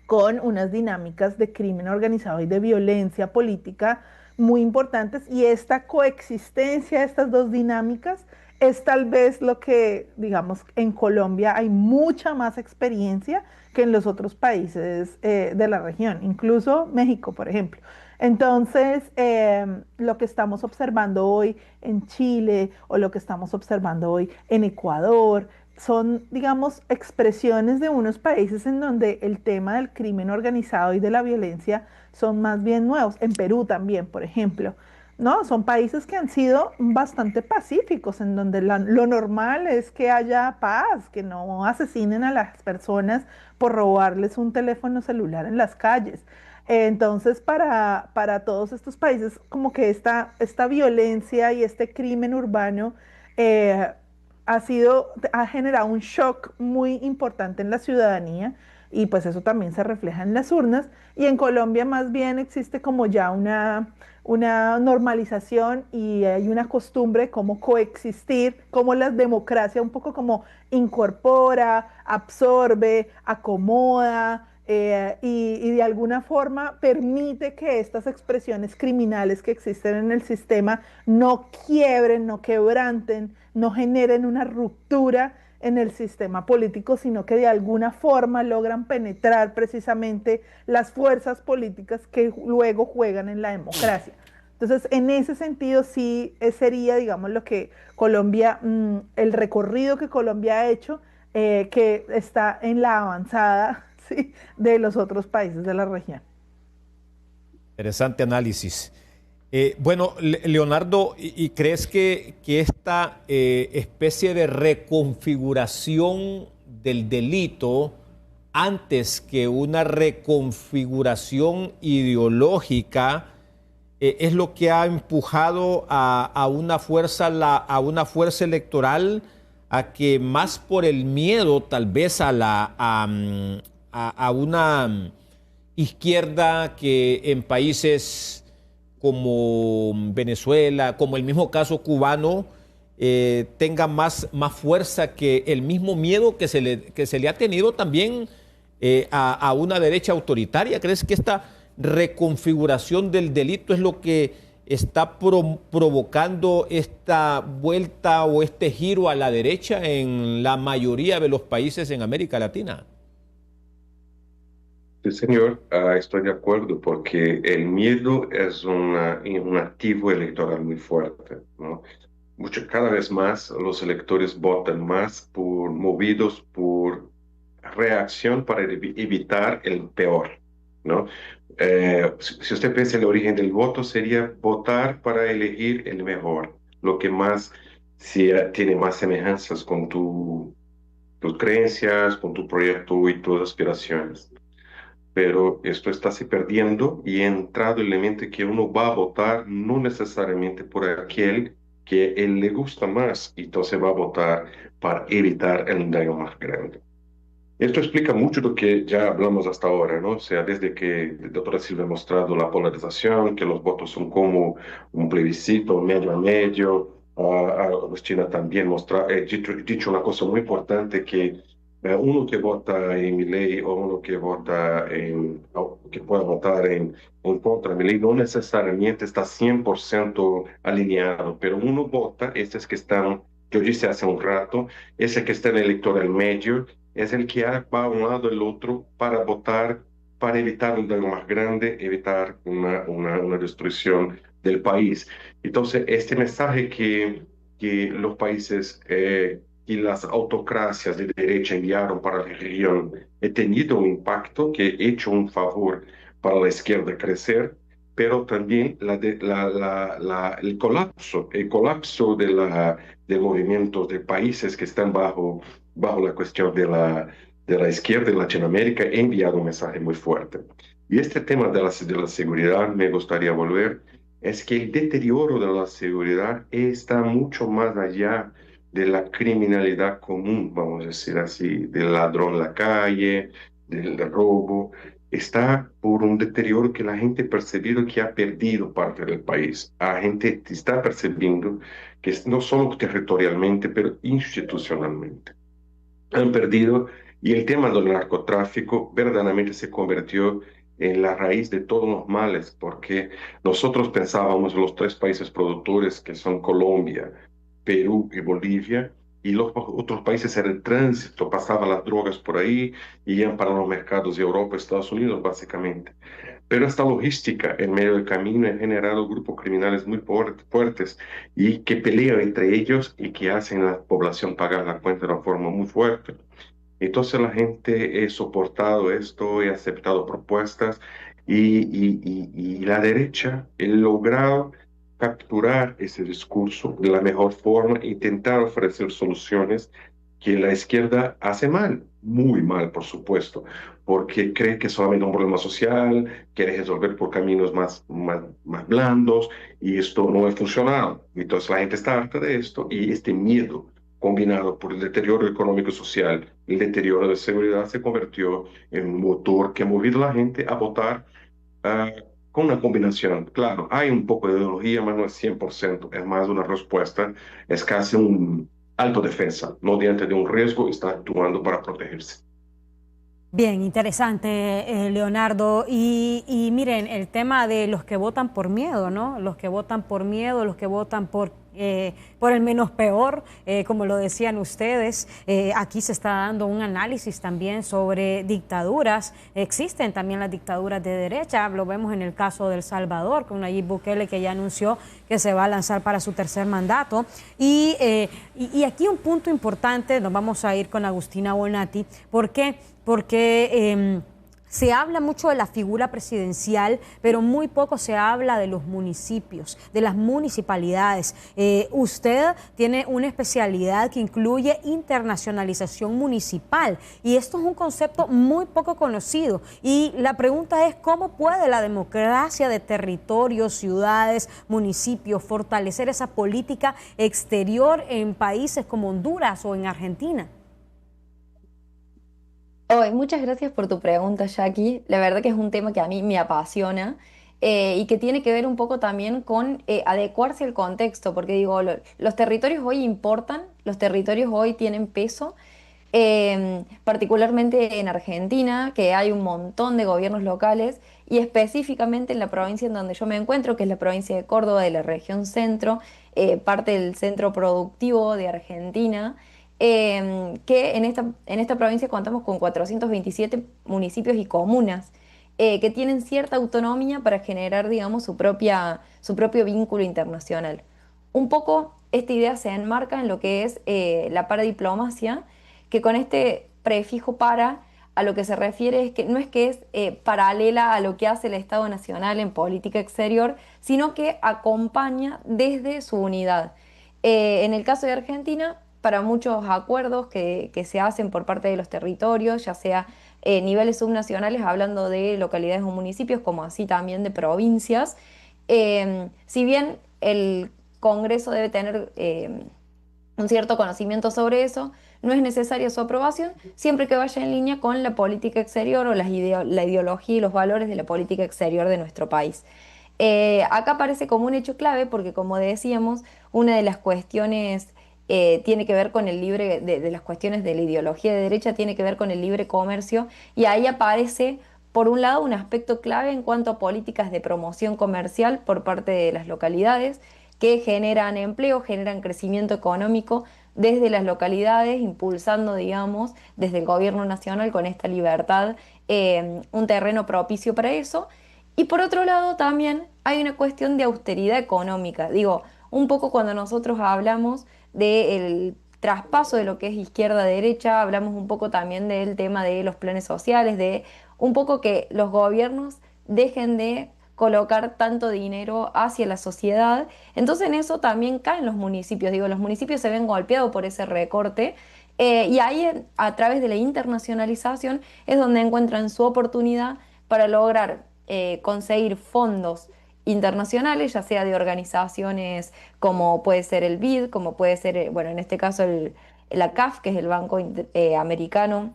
con unas dinámicas de crimen organizado y de violencia política muy importantes, y esta coexistencia de estas dos dinámicas es tal vez lo que, digamos, en Colombia hay mucha más experiencia que en los otros países de la región, incluso México, por ejemplo. Entonces, lo que estamos observando hoy en Chile o lo que estamos observando hoy en Ecuador son, digamos, expresiones de unos países en donde el tema del crimen organizado y de la violencia son más bien nuevos. En Perú también, por ejemplo. ¿No? Son países que han sido bastante pacíficos, en donde lo normal es que haya paz, que no asesinen a las personas por robarles un teléfono celular en las calles. Entonces, para todos estos países, como que esta violencia y este crimen urbano eh, ha generado un shock muy importante en la ciudadanía, y pues eso también se refleja en las urnas. Y en Colombia más bien existe como ya una normalización, y hay una costumbre como coexistir, como la democracia un poco como incorpora, absorbe, acomoda, y de alguna forma permite que estas expresiones criminales que existen en el sistema no quiebren, no quebranten, no generen una ruptura en el sistema político, sino que de alguna forma logran penetrar precisamente las fuerzas políticas que luego juegan en la democracia. Entonces, en ese sentido, sí sería, digamos, lo que Colombia, el recorrido que Colombia ha hecho, que está en la avanzada, ¿sí?, de los otros países de la región. Interesante análisis. Bueno, Leonardo, ¿y crees que esta especie de reconfiguración del delito, antes que una reconfiguración ideológica, es lo que ha empujado a una fuerza electoral a que, más por el miedo tal vez a una izquierda que en países como Venezuela, como el mismo caso cubano, tenga más fuerza que el mismo miedo que se le ha tenido también a una derecha autoritaria? ¿Crees que esta reconfiguración del delito es lo que está provocando esta vuelta o este giro a la derecha en la mayoría de los países en América Latina? Sí, señor, estoy de acuerdo, porque el miedo es un activo electoral muy fuerte, ¿no? Cada vez más los electores votan más movidos por reacción para evitar el peor, ¿no? Si usted piensa en el origen del voto, sería votar para elegir el mejor, lo que más tiene más semejanzas con tus creencias, con tu proyecto y tus aspiraciones. Pero esto está se perdiendo, y ha entrado el elemento que uno va a votar no necesariamente por aquel que él le gusta más, y entonces va a votar para evitar el daño más grande. Esto explica mucho lo que ya hablamos hasta ahora, ¿no? O sea, desde que el doctor Silva ha mostrado la polarización, que los votos son como un plebiscito medio a medio. Agustina también dicho una cosa muy importante, que uno que vota en Milei o uno que que pueda votar en contra de Milei no necesariamente está 100% alineado, pero uno vota, estos que están, yo dije hace un rato, ese que está en el electoral medio, es el que va a un lado del otro para votar, para evitar un daño más grande, evitar una destrucción del país. Entonces, este mensaje que los países y las autocracias de derecha enviaron para la región ha tenido un impacto que ha hecho un favor para la izquierda crecer, pero también el colapso de movimientos de países que están bajo la cuestión de la izquierda en Latinoamérica ha enviado un mensaje muy fuerte. Y este tema de la seguridad, me gustaría volver, es que el deterioro de la seguridad está mucho más allá de la criminalidad común, vamos a decir así, del ladrón en la calle, del robo. Está por un deterioro que la gente ha percibido que ha perdido parte del país. La gente está percibiendo que no solo territorialmente, pero institucionalmente han perdido, y el tema del narcotráfico verdaderamente se convirtió en la raíz de todos los males, porque nosotros pensábamos los tres países productores que son Colombia, Perú y Bolivia, y los otros países eran el tránsito, pasaban las drogas por ahí y iban para los mercados de Europa y Estados Unidos, básicamente. Pero esta logística en medio del camino ha generado grupos criminales muy fuertes y que pelean entre ellos y que hacen a la población pagar la cuenta de una forma muy fuerte. Entonces la gente ha soportado esto, ha aceptado propuestas y la derecha ha logrado capturar ese discurso de la mejor forma, intentar ofrecer soluciones que la izquierda hace mal, muy mal, por supuesto, porque cree que es solamente un problema social, quiere resolver por caminos más blandos y esto no ha funcionado. Entonces la gente está harta de esto y este miedo combinado por el deterioro económico y social, el deterioro de seguridad, se convirtió en un motor que ha movido a la gente a votar ah, con una combinación. Claro, hay un poco de ideología, mas no es 100%, es más una respuesta, es casi un autodefensa, no diante de un riesgo, está actuando para protegerse. Bien, interesante, Leonardo. Y miren, el tema de los que votan por miedo, ¿no? Los que votan por miedo, los que votan por el menos peor, como lo decían ustedes. Aquí se está dando un análisis también sobre dictaduras. Existen también las dictaduras de derecha. Lo vemos en el caso de El Salvador, con Nayib Bukele, que ya anunció que se va a lanzar para su tercer mandato. Y aquí un punto importante, nos vamos a ir con Agustina Bonatti. ¿Por qué? Porque se habla mucho de la figura presidencial, pero muy poco se habla de los municipios, de las municipalidades. Usted tiene una especialidad que incluye internacionalización municipal y esto es un concepto muy poco conocido. Y la pregunta es, ¿cómo puede la democracia de territorios, ciudades, municipios fortalecer esa política exterior en países como Honduras o en Argentina? Muchas gracias por tu pregunta, Jackie. La verdad que es un tema que a mí me apasiona y que tiene que ver un poco también con adecuarse al contexto, porque digo, los territorios hoy importan, los territorios hoy tienen peso, particularmente en Argentina, que hay un montón de gobiernos locales y específicamente en la provincia en donde yo me encuentro, que es la provincia de Córdoba, de la región centro, parte del centro productivo de Argentina. Que en esta provincia contamos con 427 municipios y comunas que tienen cierta autonomía para generar, digamos, su propio vínculo internacional. Un poco esta idea se enmarca en lo que es la paradiplomacia, que con este prefijo para, a lo que se refiere es que no es que es paralela a lo que hace el Estado Nacional en política exterior, sino que acompaña desde su unidad. En el caso de Argentina, para muchos acuerdos que se hacen por parte de los territorios, ya sea niveles subnacionales, hablando de localidades o municipios, como así también de provincias. Si bien el Congreso debe tener un cierto conocimiento sobre eso, no es necesaria su aprobación, siempre que vaya en línea con la política exterior o la ideología y los valores de la política exterior de nuestro país. Acá aparece como un hecho clave porque, como decíamos, una de las cuestiones tiene que ver con el libre, de las cuestiones de la ideología de derecha, tiene que ver con el libre comercio, y ahí aparece, por un lado, un aspecto clave en cuanto a políticas de promoción comercial por parte de las localidades, que generan empleo, generan crecimiento económico desde las localidades, impulsando, digamos, desde el gobierno nacional con esta libertad, un terreno propicio para eso. Y por otro lado también hay una cuestión de austeridad económica. Digo, un poco cuando nosotros hablamos del traspaso de lo que es izquierda-derecha, hablamos un poco también del tema de los planes sociales, de un poco que los gobiernos dejen de colocar tanto dinero hacia la sociedad. Entonces en eso también caen los municipios. Digo, los municipios se ven golpeados por ese recorte y ahí a través de la internacionalización es donde encuentran su oportunidad para lograr conseguir fondos internacionales, ya sea de organizaciones como puede ser el BID, como puede ser, bueno, en este caso la CAF, que es el Banco Americano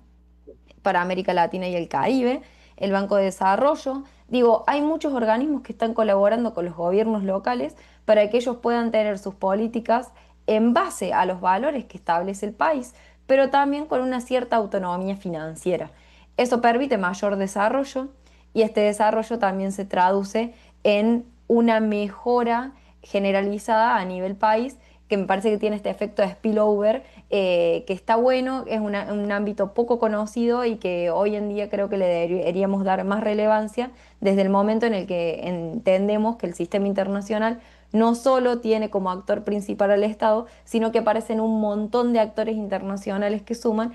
para América Latina y el Caribe, el Banco de Desarrollo. Digo, hay muchos organismos que están colaborando con los gobiernos locales para que ellos puedan tener sus políticas en base a los valores que establece el país, pero también con una cierta autonomía financiera. Eso permite mayor desarrollo y este desarrollo también se traduce en una mejora generalizada a nivel país, que me parece que tiene este efecto de spillover, que está bueno, es un ámbito poco conocido y que hoy en día creo que le deberíamos dar más relevancia desde el momento en el que entendemos que el sistema internacional no solo tiene como actor principal al Estado, sino que aparecen un montón de actores internacionales que suman,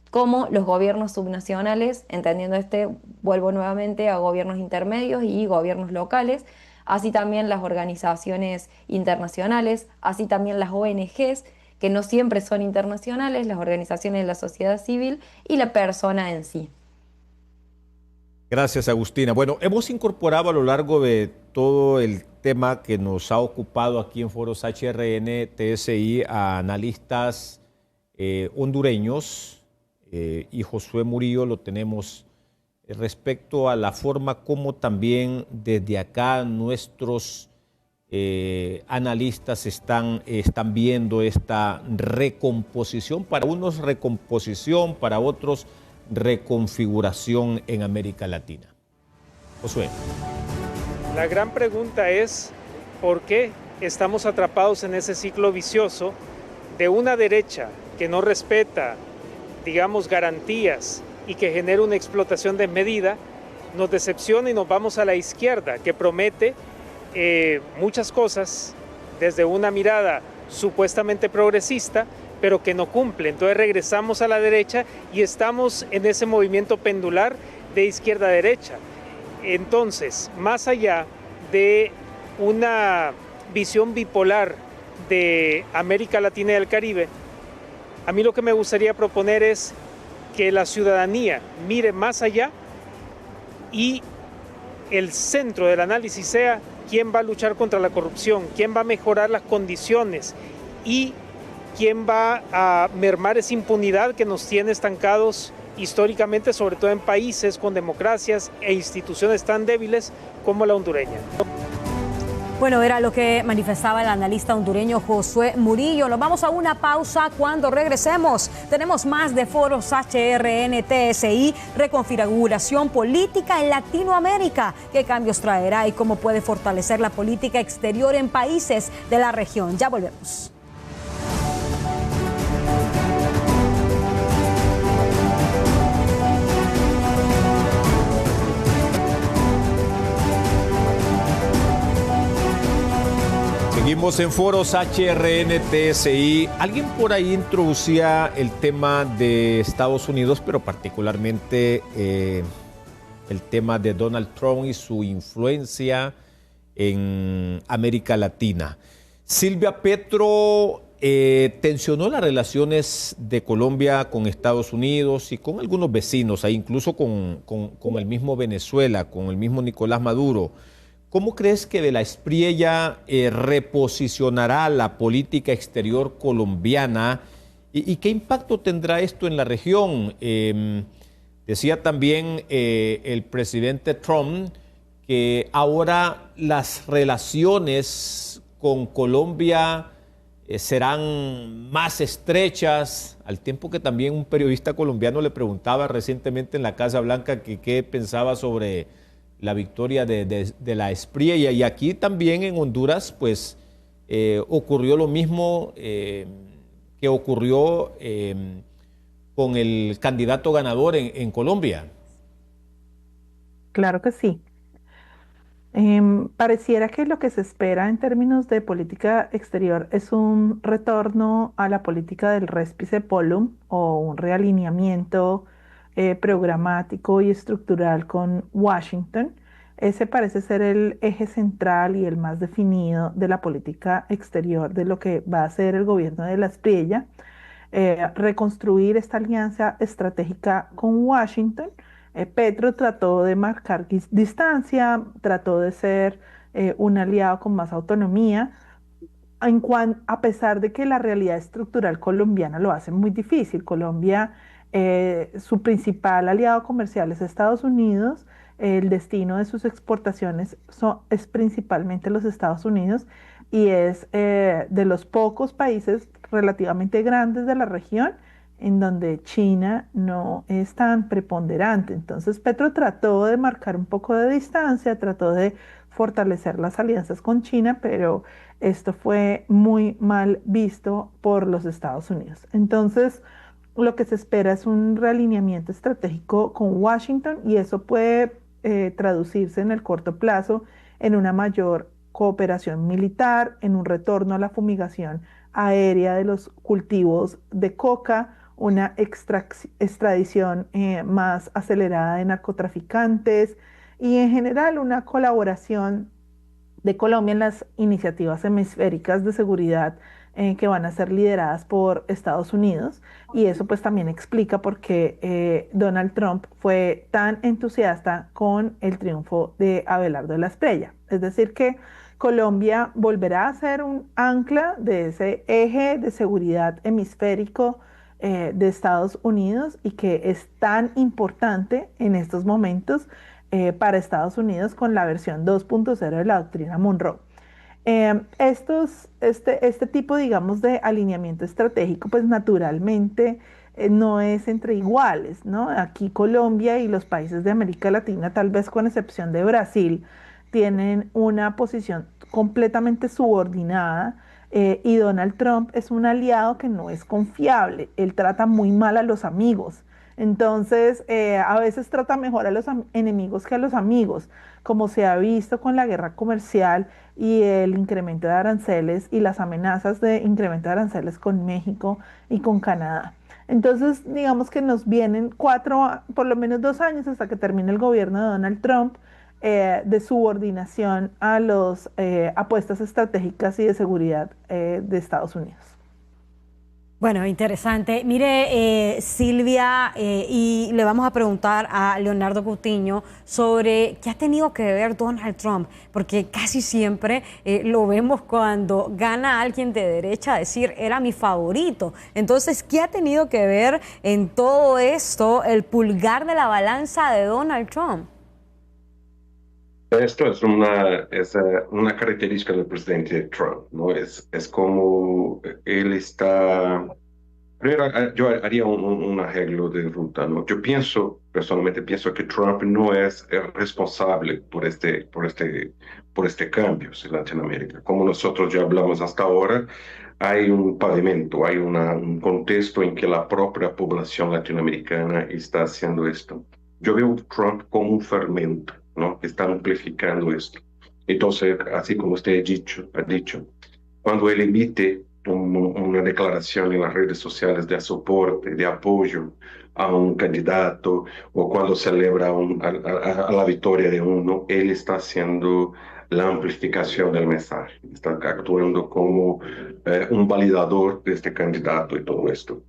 como los gobiernos subnacionales, entendiendo vuelvo nuevamente a gobiernos intermedios y gobiernos locales, así también las organizaciones internacionales, así también las ONGs, que no siempre son internacionales, las organizaciones de la sociedad civil y la persona en sí. Gracias, Agustina. Bueno, hemos incorporado a lo largo de todo el tema que nos ha ocupado aquí en Foros HRN, TSI, a analistas hondureños, y Josué Murillo lo tenemos respecto a la forma como también desde acá nuestros analistas están viendo esta recomposición, para unos recomposición, para otros reconfiguración en América Latina. Josué. La gran pregunta es, ¿por qué estamos atrapados en ese ciclo vicioso de una derecha que no respeta, digamos, garantías y que genera una explotación desmedida, nos decepciona y nos vamos a la izquierda, que promete muchas cosas desde una mirada supuestamente progresista, pero que no cumple? Entonces regresamos a la derecha y estamos en ese movimiento pendular de izquierda a derecha. Entonces, más allá de una visión bipolar de América Latina y el Caribe, a mí lo que me gustaría proponer es que la ciudadanía mire más allá y el centro del análisis sea quién va a luchar contra la corrupción, quién va a mejorar las condiciones y quién va a mermar esa impunidad que nos tiene estancados históricamente, sobre todo en países con democracias e instituciones tan débiles como la hondureña. Bueno, era lo que manifestaba el analista hondureño Josué Murillo. Nos vamos a una pausa. Cuando regresemos, tenemos más de Foros HRN, TSI, reconfiguración política en Latinoamérica. ¿Qué cambios traerá y cómo puede fortalecer la política exterior en países de la región? Ya volvemos. Seguimos en Foros HRN, TSI. Alguien por ahí introducía el tema de Estados Unidos, pero particularmente el tema de Donald Trump y su influencia en América Latina. Silvia Petro tensionó las relaciones de Colombia con Estados Unidos y con algunos vecinos, incluso con el mismo Venezuela, con el mismo Nicolás Maduro. ¿Cómo crees que de la Espriella reposicionará la política exterior colombiana y qué impacto tendrá esto en la región? Decía también el presidente Trump que ahora las relaciones con Colombia serán más estrechas, al tiempo que también un periodista colombiano le preguntaba recientemente en la Casa Blanca que qué pensaba sobre la victoria de la Espriella. Y aquí también en Honduras pues ocurrió lo mismo que ocurrió con el candidato ganador en Colombia. Claro que sí. Pareciera que lo que se espera en términos de política exterior es un retorno a la política del Respice Pollum o un realineamiento programático y estructural con Washington, Ese parece ser el eje central y el más definido de la política exterior de lo que va a ser el gobierno de la Espriella, reconstruir esta alianza estratégica con Washington. Petro trató de marcar distancia, trató de ser un aliado con más autonomía, a pesar de que la realidad estructural colombiana lo hace muy difícil. Colombia, su principal aliado comercial es Estados Unidos, el destino de sus exportaciones es principalmente los Estados Unidos y es de los pocos países relativamente grandes de la región en donde China no es tan preponderante. Entonces Petro trató de marcar un poco de distancia, trató de fortalecer las alianzas con China, pero esto fue muy mal visto por los Estados Unidos. Entonces, lo que se espera es un realineamiento estratégico con Washington y eso puede traducirse en el corto plazo en una mayor cooperación militar, en un retorno a la fumigación aérea de los cultivos de coca, una extradición más acelerada de narcotraficantes y en general una colaboración de Colombia en las iniciativas hemisféricas de seguridad que van a ser lideradas por Estados Unidos. Y eso pues también explica por qué Donald Trump fue tan entusiasta con el triunfo de Abelardo de la Espriella. Es decir, que Colombia volverá a ser un ancla de ese eje de seguridad hemisférico de Estados Unidos y que es tan importante en estos momentos para Estados Unidos con la versión 2.0 de la doctrina Monroe. Este tipo, digamos, de alineamiento estratégico, pues naturalmente no es entre iguales, ¿no? Aquí Colombia y los países de América Latina, tal vez con excepción de Brasil, tienen una posición completamente subordinada y Donald Trump es un aliado que no es confiable. Él trata muy mal a los amigos. Entonces, a veces trata mejor a los enemigos que a los amigos, como se ha visto con la guerra comercial y el incremento de aranceles y las amenazas de incremento de aranceles con México y con Canadá. Entonces, digamos que nos vienen por lo menos 2 años hasta que termine el gobierno de Donald Trump de subordinación a las apuestas estratégicas y de seguridad de Estados Unidos. Bueno, interesante. Mire, Silvia, y le vamos a preguntar a Leonardo Coutinho sobre qué ha tenido que ver Donald Trump, porque casi siempre lo vemos cuando gana alguien de derecha decir, era mi favorito. Entonces, ¿qué ha tenido que ver en todo esto el pulgar de la balanza de Donald Trump? Esto es una característica del presidente Trump, ¿no? Es como él está... Primero, yo haría un arreglo de ruta, ¿no? Yo personalmente pienso que Trump no es responsable por este cambio en Latinoamérica. Como nosotros ya hablamos hasta ahora, hay un pavimento, hay un contexto en que la propia población latinoamericana está haciendo esto. Yo veo Trump como un fermento, ¿no? Que está amplificando esto. Entonces, así como usted ha dicho, cuando él emite una declaración en las redes sociales de soporte, de apoyo a un candidato, o cuando celebra a la victoria de uno, él está haciendo la amplificación del mensaje, está actuando como un validador de este candidato y todo esto.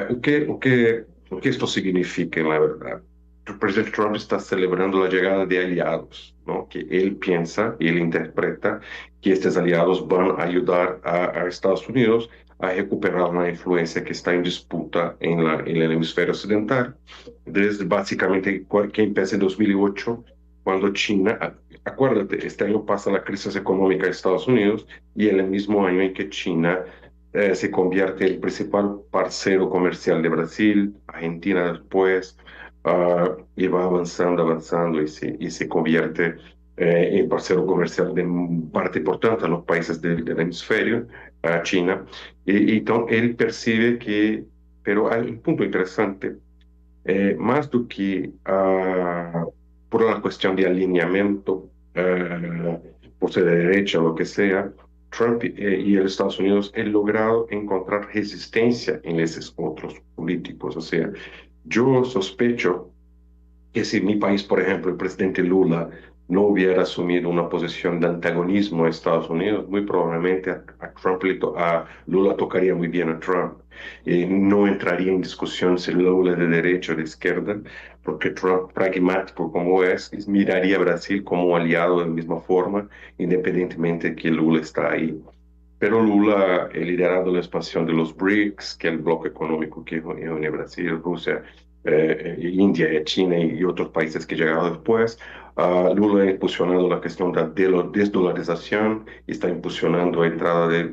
O que esto significa, en la verdad? El presidente Trump está celebrando la llegada de aliados, ¿no? Que él piensa y él interpreta que estos aliados van a ayudar a Estados Unidos a recuperar la influencia que está en disputa en el hemisferio occidental, desde básicamente que empieza en 2008, cuando China, acuérdate, este año pasa la crisis económica de Estados Unidos y el mismo año en que China se convierte en el principal parcero comercial de Brasil, Argentina después, y va avanzando y se convierte en parcero comercial de parte importante a los países del hemisferio, a China. Y entonces él percibe que, pero hay un punto interesante, más do que por una cuestión de alineamiento, por ser de derecha o lo que sea, Trump y los Estados Unidos han logrado encontrar resistencia en esos otros políticos. O sea, yo sospecho que si mi país, por ejemplo, el presidente Lula no hubiera asumido una posición de antagonismo a Estados Unidos, muy probablemente a Lula tocaría muy bien a Trump. No entraría en discusión si Lula es de derecha o de izquierda, porque Trump, pragmático como es, miraría a Brasil como un aliado de la misma forma, independientemente de que Lula está ahí. Pero Lula, liderando la expansión de los BRICS, que es el bloque económico que une Brasil, Rusia, India, China y otros países que llegaron después, Lula ha impulsionado la cuestión de la desdolarización y está impulsionando la entrada de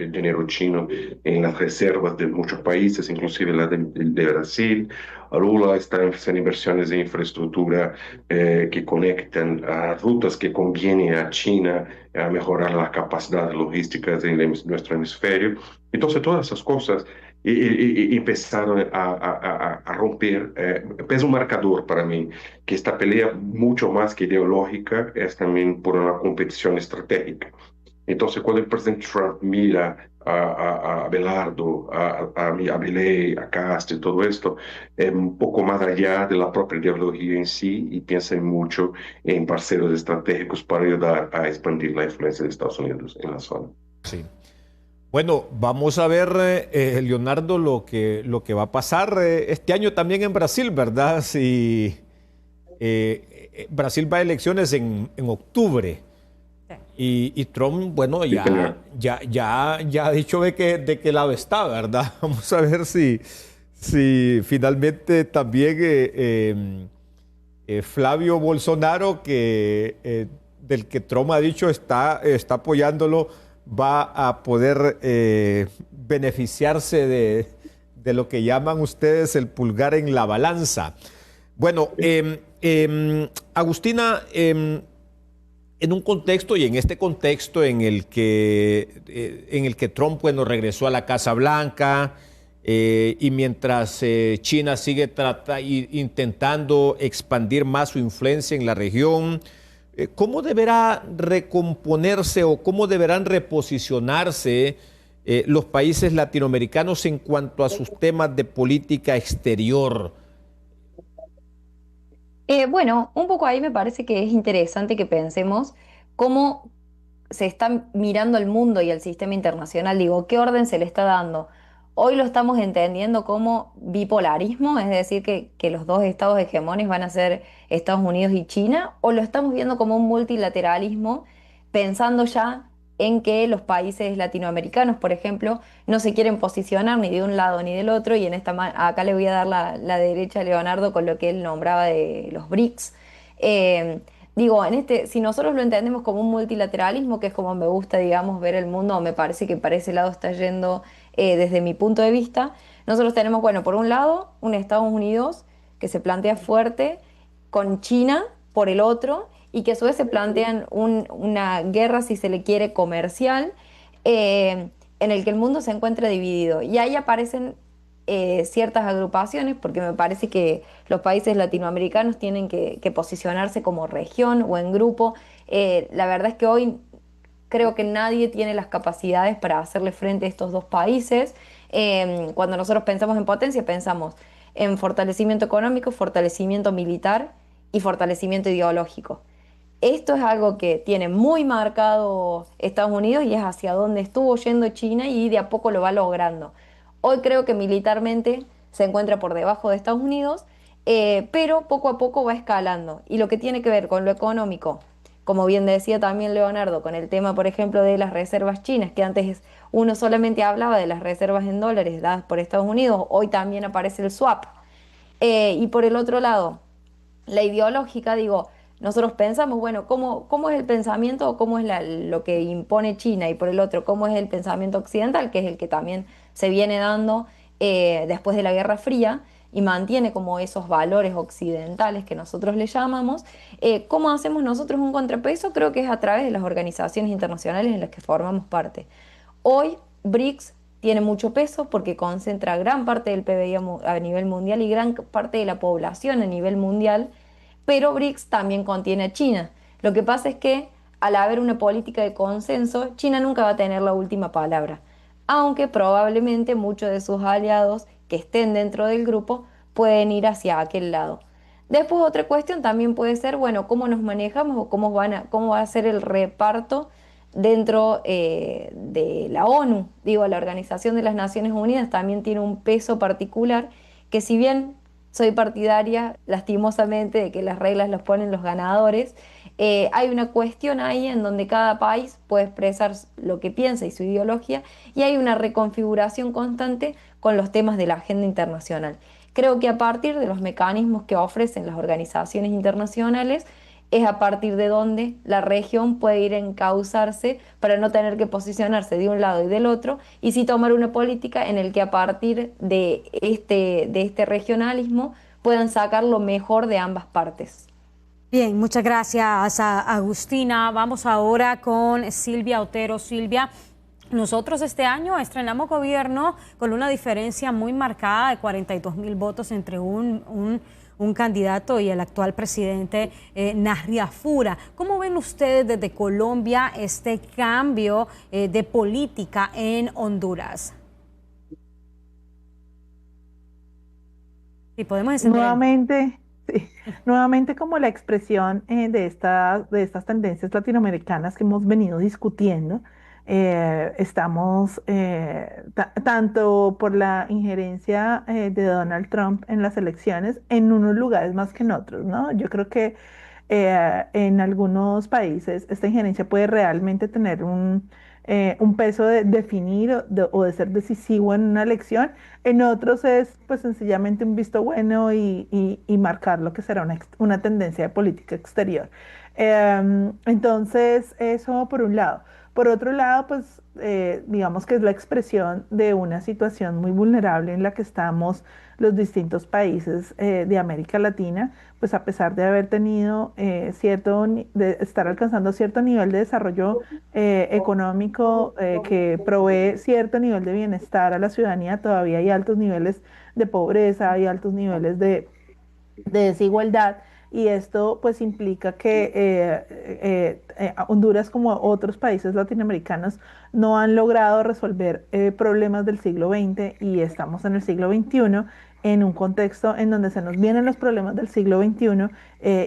dinero chino en las reservas de muchos países, inclusive la de Brasil. Lula está haciendo inversiones en infraestructura que conectan a rutas que convienen a China, a mejorar las capacidades logísticas en nuestro hemisferio. Entonces, todas esas cosas empezaron a romper. Es un marcador para mí que esta pelea, mucho más que ideológica, es también por una competición estratégica. Entonces, cuando el presidente Trump mira a Belardo, a Milei, a Castro y todo esto, es un poco más allá de la propia ideología en sí y piensa mucho en parceros estratégicos para ayudar a expandir la influencia de Estados Unidos en la zona. Sí. Bueno, vamos a ver, Leonardo, lo que va a pasar este año también en Brasil, ¿verdad? Si Brasil va a elecciones en octubre. Y Trump, bueno, ya ha dicho de qué lado está, ¿verdad? Vamos a ver si finalmente también Flavio Bolsonaro, del que Trump ha dicho está apoyándolo, va a poder beneficiarse de lo que llaman ustedes el pulgar en la balanza. Bueno, Agustina, en un contexto y en este contexto en el que Trump, bueno, regresó a la Casa Blanca y mientras China sigue intentando expandir más su influencia en la región, ¿cómo deberá recomponerse o cómo deberán reposicionarse los países latinoamericanos en cuanto a sus temas de política exterior? Bueno, un poco ahí me parece que es interesante que pensemos cómo se está mirando el mundo y el sistema internacional. Digo, ¿qué orden se le está dando? Hoy lo estamos entendiendo como bipolarismo, es decir, que los dos estados hegemónicos van a ser Estados Unidos y China, o lo estamos viendo como un multilateralismo, pensando ya en que los países latinoamericanos, por ejemplo, no se quieren posicionar ni de un lado ni del otro, y acá le voy a dar la derecha a Leonardo con lo que él nombraba de los BRICS. Digo, si nosotros lo entendemos como un multilateralismo, que es como me gusta, digamos, ver el mundo, me parece que para ese lado está yendo desde mi punto de vista. Nosotros tenemos, bueno, por un lado, un Estados Unidos que se plantea fuerte con China por el otro, y que a su vez se plantean una guerra, si se le quiere, comercial, en el que el mundo se encuentra dividido. Y ahí aparecen ciertas agrupaciones, porque me parece que los países latinoamericanos tienen que posicionarse como región o en grupo. La verdad es que hoy creo que nadie tiene las capacidades para hacerle frente a estos dos países. Cuando nosotros pensamos en potencia, pensamos en fortalecimiento económico, fortalecimiento militar y fortalecimiento ideológico. Esto es algo que tiene muy marcado Estados Unidos y es hacia donde estuvo yendo China y de a poco lo va logrando. Hoy creo que militarmente se encuentra por debajo de Estados Unidos, pero poco a poco va escalando. Y lo que tiene que ver con lo económico, como bien decía también Leonardo, con el tema, por ejemplo, de las reservas chinas, que antes uno solamente hablaba de las reservas en dólares dadas por Estados Unidos, hoy también aparece el swap. Y por el otro lado, la ideológica, digo, nosotros pensamos, bueno, ¿cómo es el pensamiento o cómo es lo que impone China? Y por el otro, ¿cómo es el pensamiento occidental, que es el que también se viene dando después de la Guerra Fría y mantiene como esos valores occidentales que nosotros le llamamos? ¿Cómo hacemos nosotros un contrapeso? Creo que es a través de las organizaciones internacionales en las que formamos parte. Hoy, BRICS tiene mucho peso porque concentra gran parte del PBI a nivel mundial y gran parte de la población a nivel mundial, pero BRICS también contiene a China. Lo que pasa es que al haber una política de consenso, China nunca va a tener la última palabra, aunque probablemente muchos de sus aliados que estén dentro del grupo pueden ir hacia aquel lado. Después otra cuestión también puede ser, bueno, cómo nos manejamos o cómo va a ser el reparto dentro de la ONU. Digo, la Organización de las Naciones Unidas también tiene un peso particular que, si bien soy partidaria, lastimosamente, de que las reglas las ponen los ganadores, hay una cuestión ahí en donde cada país puede expresar lo que piensa y su ideología, y hay una reconfiguración constante con los temas de la agenda internacional. Creo que a partir de los mecanismos que ofrecen las organizaciones internacionales es a partir de donde la región puede ir a encauzarse para no tener que posicionarse de un lado y del otro, y sí tomar una política en el que a partir de este regionalismo puedan sacar lo mejor de ambas partes. Bien, muchas gracias a Agustina. Vamos ahora con Silvia Otero. Silvia, nosotros este año estrenamos gobierno con una diferencia muy marcada de 42.000 votos entre un candidato y el actual presidente Nasri Afura. ¿Cómo ven ustedes desde Colombia este cambio de política en Honduras? Sí, podemos encender. Nuevamente como la expresión de estas tendencias latinoamericanas que hemos venido discutiendo. Estamos tanto por la injerencia de Donald Trump en las elecciones, en unos lugares más que en otros, ¿no? Yo creo que en algunos países esta injerencia puede realmente tener un peso de definir o de ser decisivo en una elección. En otros es pues sencillamente un visto bueno y marcar lo que será una tendencia de política exterior. Entonces, eso por un lado. Por otro lado, pues digamos que es la expresión de una situación muy vulnerable en la que estamos los distintos países de América Latina, pues a pesar de haber tenido de estar alcanzando cierto nivel de desarrollo económico que provee cierto nivel de bienestar a la ciudadanía, todavía hay altos niveles de pobreza, hay altos niveles de desigualdad. Y esto pues implica que Honduras, como otros países latinoamericanos, no han logrado resolver problemas del siglo XX, y estamos en el siglo XXI, en un contexto en donde se nos vienen los problemas del siglo XXI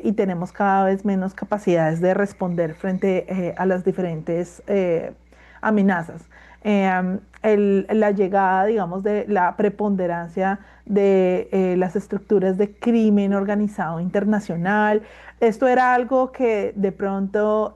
y tenemos cada vez menos capacidades de responder frente a las diferentes amenazas. La llegada, digamos, de la preponderancia de las estructuras de crimen organizado internacional. Esto era algo que de pronto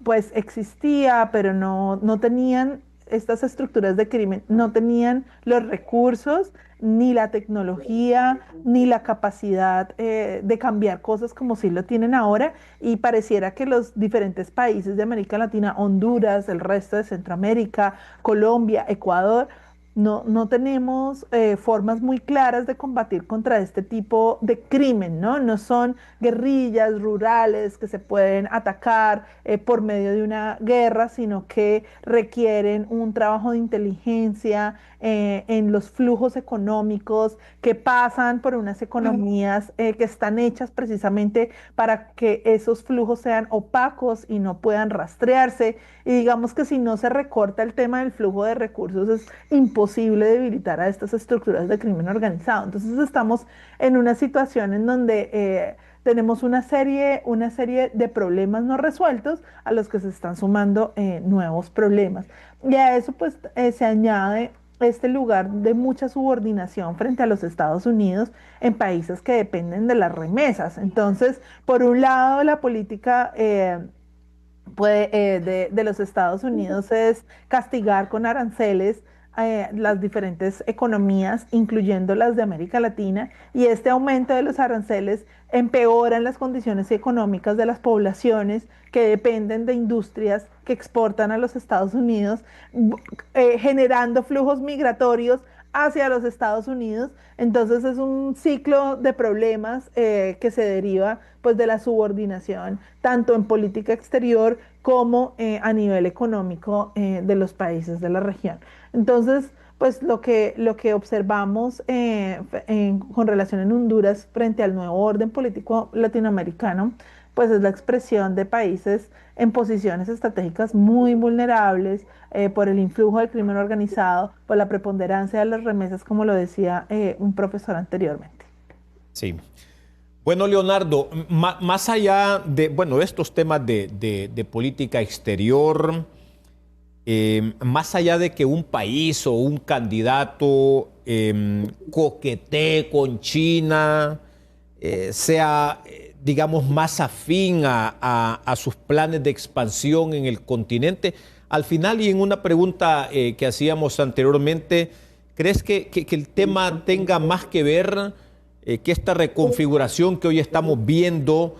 pues existía, pero no tenían estas estructuras de crimen, no tenían los recursos, ni la tecnología, ni la capacidad de cambiar cosas como sí lo tienen ahora, y pareciera que los diferentes países de América Latina, Honduras, el resto de Centroamérica, Colombia, Ecuador, no tenemos formas muy claras de combatir contra este tipo de crimen, ¿no? No son guerrillas rurales que se pueden atacar por medio de una guerra, sino que requieren un trabajo de inteligencia en los flujos económicos que pasan por unas economías que están hechas precisamente para que esos flujos sean opacos y no puedan rastrearse. Y digamos que si no se recorta el tema del flujo de recursos, es imposible debilitar a estas estructuras de crimen organizado. Entonces estamos en una situación en donde tenemos una serie de problemas no resueltos a los que se están sumando nuevos problemas. Y a eso pues se añade este lugar de mucha subordinación frente a los Estados Unidos en países que dependen de las remesas. Entonces, por un lado, la política de los Estados Unidos es castigar con aranceles las diferentes economías, incluyendo las de América Latina, y este aumento de los aranceles empeoran las condiciones económicas de las poblaciones que dependen de industrias que exportan a los Estados Unidos, generando flujos migratorios hacia los Estados Unidos. Entonces es un ciclo de problemas que se deriva pues de la subordinación tanto en política exterior como a nivel económico de los países de la región. Entonces, pues lo que observamos con relación en Honduras frente al nuevo orden político latinoamericano, pues es la expresión de países en posiciones estratégicas muy vulnerables por el influjo del crimen organizado, por la preponderancia de las remesas, como lo decía un profesor anteriormente. Sí. Bueno, Leonardo, más allá de estos temas de política exterior, más allá de que un país o un candidato coquetee con China, sea, digamos, más afín a sus planes de expansión en el continente, al final, y en una pregunta que hacíamos anteriormente, ¿crees que el tema tenga más que ver, que esta reconfiguración que hoy estamos viendo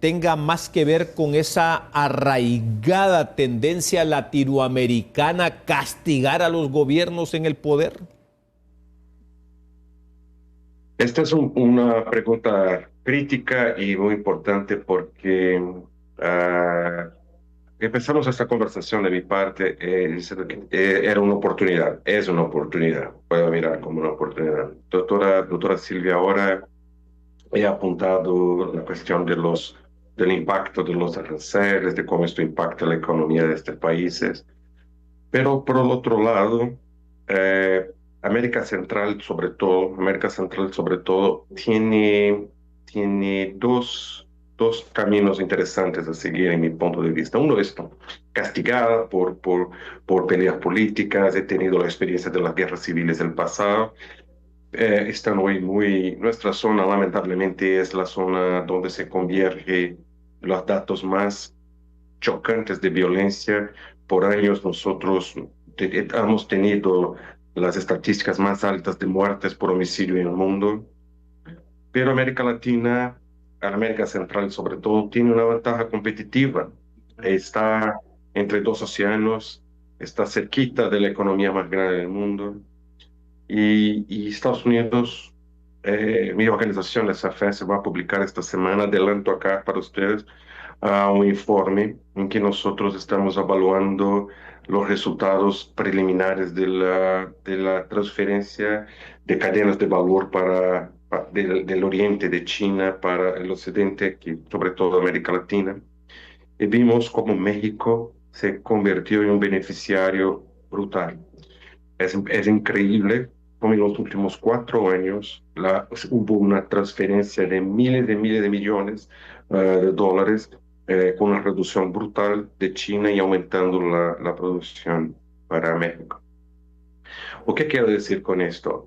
tenga más que ver con esa arraigada tendencia latinoamericana a castigar a los gobiernos en el poder? Esta es una pregunta crítica y muy importante porque empezamos esta conversación de mi parte diciendo que era una oportunidad, es una oportunidad, puedo mirar como una oportunidad. Doctora Silvia, ahora he apuntado la cuestión del impacto de los aranceles, de cómo esto impacta la economía de estos países, pero por el otro lado, eh, América Central sobre todo, tiene dos caminos interesantes a seguir en mi punto de vista. Uno es castigada por peleas políticas, he tenido la experiencia de las guerras civiles del pasado. Están hoy nuestra zona lamentablemente es la zona donde se convergen los datos más chocantes de violencia. Por años nosotros hemos tenido las estadísticas más altas de muertes por homicidio en el mundo, pero América Latina, América Central sobre todo, tiene una ventaja competitiva. Está entre dos océanos, está cerquita de la economía más grande del mundo y Estados Unidos, mi organización, la SAFES, va a publicar esta semana, adelanto acá para ustedes, un informe en que nosotros estamos evaluando los resultados preliminares de la transferencia de cadenas de valor del oriente de China para el occidente, sobre todo América Latina. Y vimos cómo México se convirtió en un beneficiario brutal. Es increíble cómo en los últimos 4 años hubo una transferencia de miles de millones de dólares, con una reducción brutal de China y aumentando la producción para México. ¿O qué quiero decir con esto?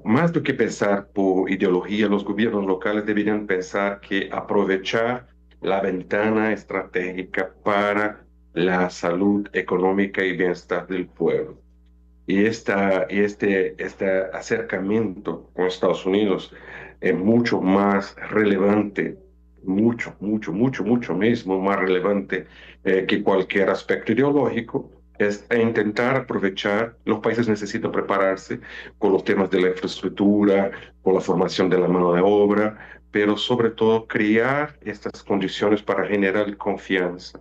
Más do que pensar por ideología, los gobiernos locales deberían pensar que aprovechar la ventana estratégica para la salud económica y bienestar del pueblo. Y este acercamiento con Estados Unidos es mucho más relevante, mucho mismo más relevante que cualquier aspecto ideológico. Es intentar aprovechar, los países necesitan prepararse con los temas de la infraestructura, con la formación de la mano de obra, pero sobre todo crear estas condiciones para generar confianza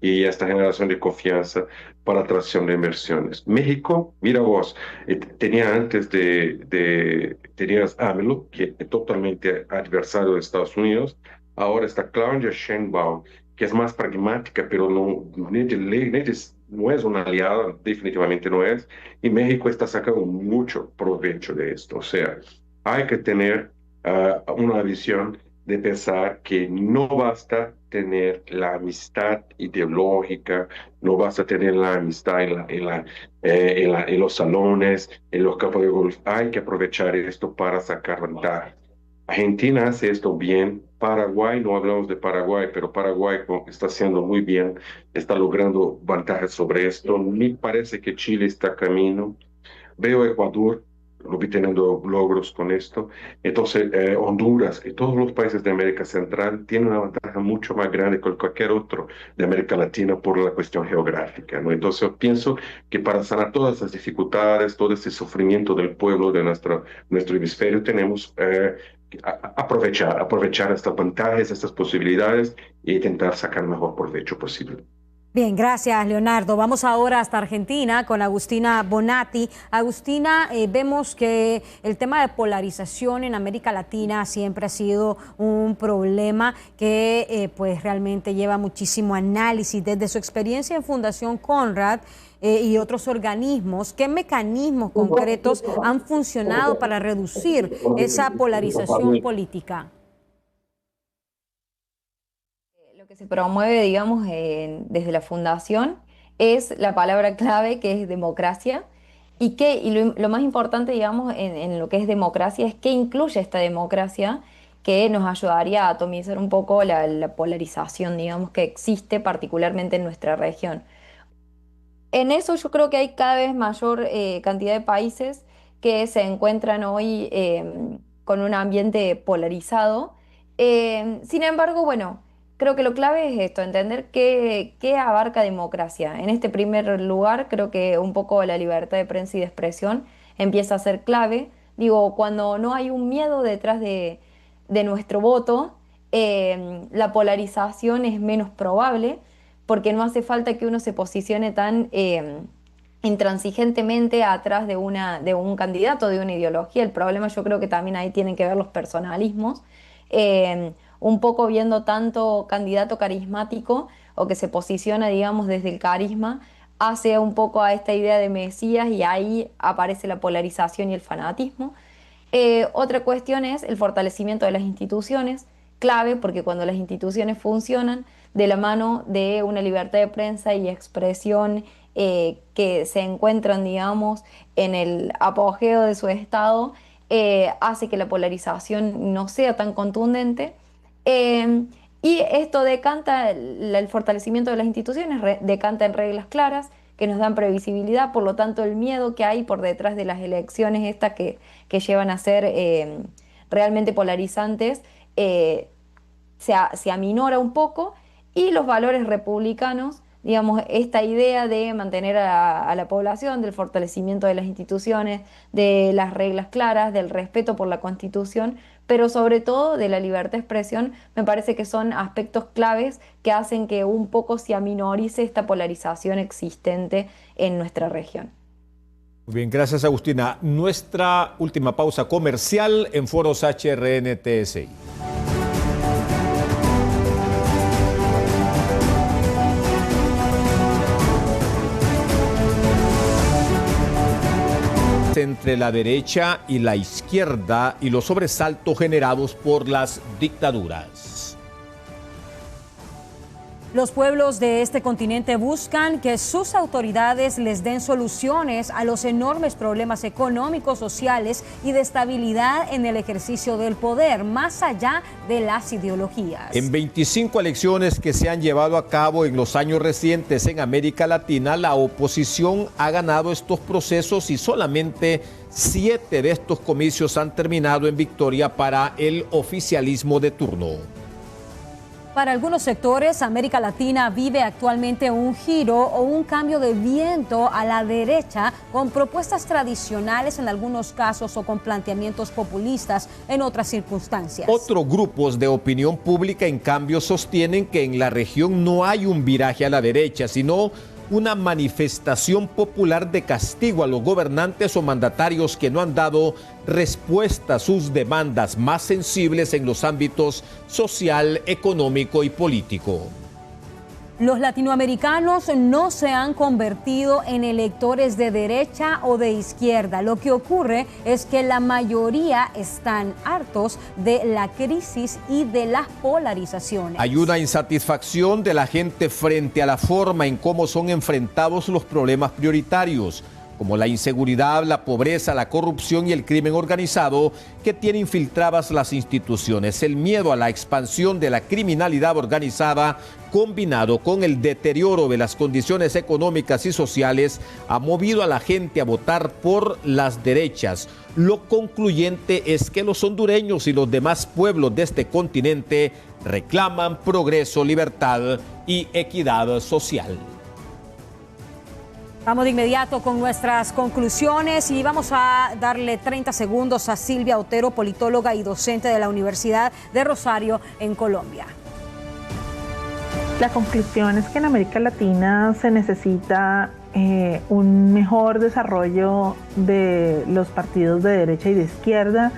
y esta generación de confianza para atracción de inversiones. México, mira vos, tenías AMLO, que es totalmente adversario de Estados Unidos, ahora está Claudia Sheinbaum, que es más pragmática, pero no es una aliada, definitivamente no es, y México está sacando mucho provecho de esto. O sea, hay que tener una visión de pensar que no basta tener la amistad ideológica, no basta tener la amistad en los salones, en los campos de golf. Hay que aprovechar esto para sacar ventaja. Argentina hace esto bien. Paraguay, no hablamos de Paraguay, pero Paraguay está haciendo muy bien, está logrando ventajas sobre esto. Me parece que Chile está camino. Veo Ecuador, lo vi teniendo logros con esto. Entonces, Honduras y todos los países de América Central tienen una ventaja mucho más grande que cualquier otro de América Latina por la cuestión geográfica, ¿no? Entonces, yo pienso que para sanar todas las dificultades, todo este sufrimiento del pueblo de nuestro hemisferio, tenemos aprovechar estas ventajas, estas posibilidades e intentar sacar el mejor provecho posible. Bien, gracias, Leonardo. Vamos ahora hasta Argentina con Agustina Bonatti. Agustina, vemos que el tema de polarización en América Latina siempre ha sido un problema que pues realmente lleva muchísimo análisis. Desde su experiencia en Fundación Conrad y otros organismos, ¿qué mecanismos concretos han funcionado para reducir esa polarización política? Lo que se promueve, digamos, desde la Fundación es la palabra clave, que es democracia, y lo más importante, digamos, en lo que es democracia es qué incluye esta democracia, que nos ayudaría a atomizar un poco la polarización, digamos, que existe particularmente en nuestra región. En eso yo creo que hay cada vez mayor cantidad de países que se encuentran hoy con un ambiente polarizado. Sin embargo, bueno, creo que lo clave es esto, entender qué abarca democracia. En este primer lugar, creo que un poco la libertad de prensa y de expresión empieza a ser clave. Digo, cuando no hay un miedo detrás de nuestro voto, la polarización es menos probable, porque no hace falta que uno se posicione tan intransigentemente atrás de un candidato, de una ideología. El problema, yo creo que también ahí tienen que ver los personalismos. Un poco viendo tanto candidato carismático o que se posiciona, digamos, desde el carisma, hace un poco a esta idea de Mesías, y ahí aparece la polarización y el fanatismo. Otra cuestión es el fortalecimiento de las instituciones, clave, porque cuando las instituciones funcionan de la mano de una libertad de prensa y expresión que se encuentran, digamos, en el apogeo de su estado, hace que la polarización no sea tan contundente. Y esto decanta, el fortalecimiento de las instituciones decanta en reglas claras que nos dan previsibilidad. Por lo tanto, el miedo que hay por detrás de las elecciones estas que llevan a ser realmente polarizantes se aminora un poco, y los valores republicanos, digamos, esta idea de mantener a la población, del fortalecimiento de las instituciones, de las reglas claras, del respeto por la Constitución, pero sobre todo de la libertad de expresión, me parece que son aspectos claves que hacen que un poco se aminorice esta polarización existente en nuestra región. Muy bien, gracias, Agustina. Nuestra última pausa comercial en Foros HRN-TSI. Entre la derecha y la izquierda y los sobresaltos generados por las dictaduras. Los pueblos de este continente buscan que sus autoridades les den soluciones a los enormes problemas económicos, sociales y de estabilidad en el ejercicio del poder, más allá de las ideologías. En 25 elecciones que se han llevado a cabo en los años recientes en América Latina, la oposición ha ganado estos procesos y solamente 7 de estos comicios han terminado en victoria para el oficialismo de turno. Para algunos sectores, América Latina vive actualmente un giro o un cambio de viento a la derecha, con propuestas tradicionales en algunos casos o con planteamientos populistas en otras circunstancias. Otros grupos de opinión pública, en cambio, sostienen que en la región no hay un viraje a la derecha, sino una manifestación popular de castigo a los gobernantes o mandatarios que no han dado respuesta a sus demandas más sensibles en los ámbitos social, económico y político. Los latinoamericanos no se han convertido en electores de derecha o de izquierda. Lo que ocurre es que la mayoría están hartos de la crisis y de las polarizaciones. Hay una insatisfacción de la gente frente a la forma en cómo son enfrentados los problemas prioritarios, como la inseguridad, la pobreza, la corrupción y el crimen organizado que tiene infiltradas las instituciones. El miedo a la expansión de la criminalidad organizada, combinado con el deterioro de las condiciones económicas y sociales, ha movido a la gente a votar por las derechas. Lo concluyente es que los hondureños y los demás pueblos de este continente reclaman progreso, libertad y equidad social. Vamos de inmediato con nuestras conclusiones y vamos a darle 30 segundos a Silvia Otero, politóloga y docente de la Universidad de Rosario en Colombia. La conclusión es que en América Latina se necesita un mejor desarrollo de los partidos de derecha y de izquierda,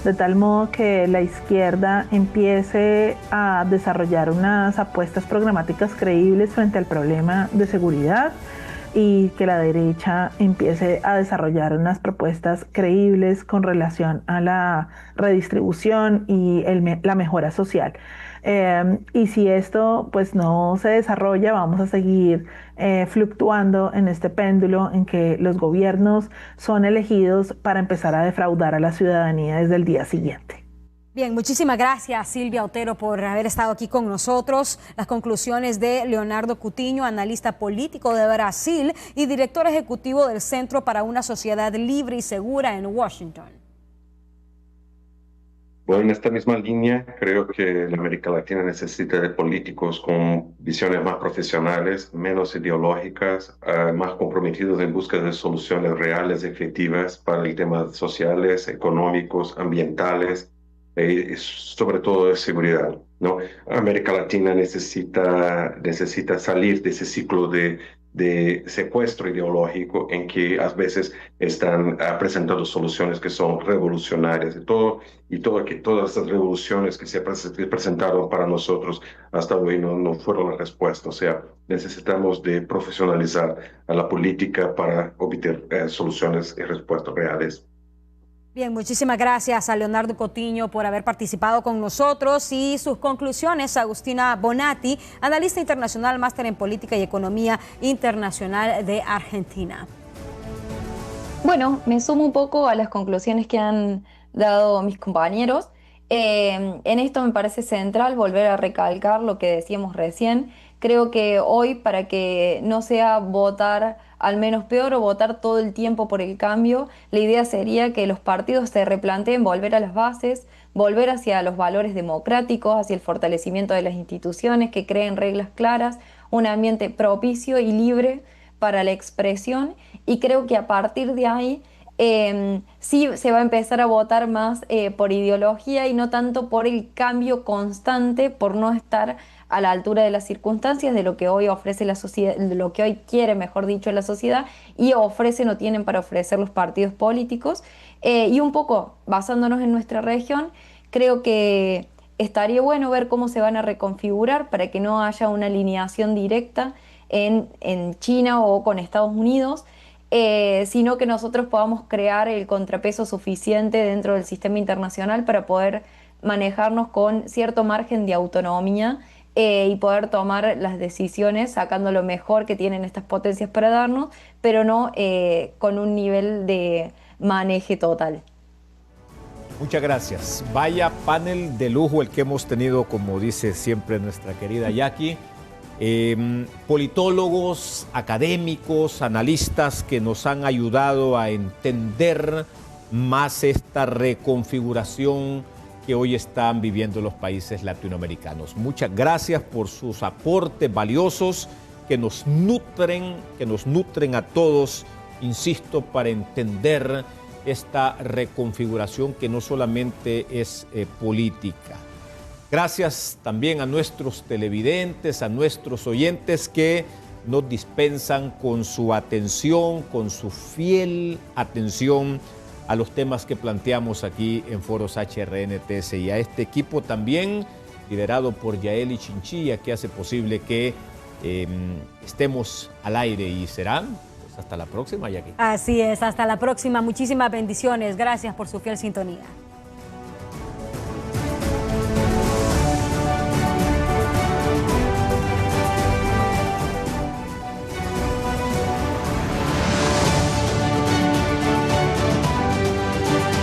de tal modo que la izquierda empiece a desarrollar unas apuestas programáticas creíbles frente al problema de seguridad y que la derecha empiece a desarrollar unas propuestas creíbles con relación a la redistribución y la mejora social. Y si esto pues no se desarrolla, vamos a seguir fluctuando en este péndulo en que los gobiernos son elegidos para empezar a defraudar a la ciudadanía desde el día siguiente. Bien, muchísimas gracias Silvia Otero por haber estado aquí con nosotros. Las conclusiones de Leonardo Coutinho, analista político de Brasil y director ejecutivo del Centro para una Sociedad Libre y Segura en Washington. Bueno, en esta misma línea, creo que la América Latina necesita de políticos con visiones más profesionales, menos ideológicas, más comprometidos en busca de soluciones reales, efectivas para el tema sociales, económicos, ambientales, y sobre todo de seguridad, ¿no? América Latina necesita salir de ese ciclo de secuestro ideológico en que a veces están presentando soluciones que son revolucionarias que todas estas revoluciones que se presentaron para nosotros hasta hoy no fueron la respuesta. O sea, necesitamos de profesionalizar a la política para obtener soluciones y respuestas reales. Bien, muchísimas gracias a Leonardo Coutinho por haber participado con nosotros y sus conclusiones, Agustina Bonatti, analista internacional, máster en Política y Economía Internacional de Argentina. Bueno, me sumo un poco a las conclusiones que han dado mis compañeros. En esto me parece central volver a recalcar lo que decíamos recién. Creo que hoy, para que no sea votar al menos peor o votar todo el tiempo por el cambio, la idea sería que los partidos se replanteen volver a las bases, volver hacia los valores democráticos, hacia el fortalecimiento de las instituciones, que creen reglas claras, un ambiente propicio y libre para la expresión, y creo que a partir de ahí sí se va a empezar a votar más por ideología y no tanto por el cambio constante, por no estar a la altura de las circunstancias de lo que hoy ofrece la sociedad, de lo que hoy quiere, mejor dicho, la sociedad, y ofrecen o tienen para ofrecer los partidos políticos. Y un poco basándonos en nuestra región, creo que estaría bueno ver cómo se van a reconfigurar para que no haya una alineación directa en China o con Estados Unidos, sino que nosotros podamos crear el contrapeso suficiente dentro del sistema internacional para poder manejarnos con cierto margen de autonomía y poder tomar las decisiones sacando lo mejor que tienen estas potencias para darnos, pero no con un nivel de maneje total. Muchas gracias. Vaya panel de lujo el que hemos tenido, como dice siempre nuestra querida Jackie. Politólogos, académicos, analistas que nos han ayudado a entender más esta reconfiguración que hoy están viviendo los países latinoamericanos. Muchas gracias por sus aportes valiosos que nos nutren a todos, insisto, para entender esta reconfiguración que no solamente es política. Gracias también a nuestros televidentes, a nuestros oyentes que nos dispensan con su atención, con su fiel atención a los temas que planteamos aquí en Foros HRNTS, y a este equipo también liderado por Yaeli Chinchilla, que hace posible que estemos al aire, y serán hasta la próxima, Jackie. Así es, hasta la próxima. Muchísimas bendiciones. Gracias por su fiel sintonía.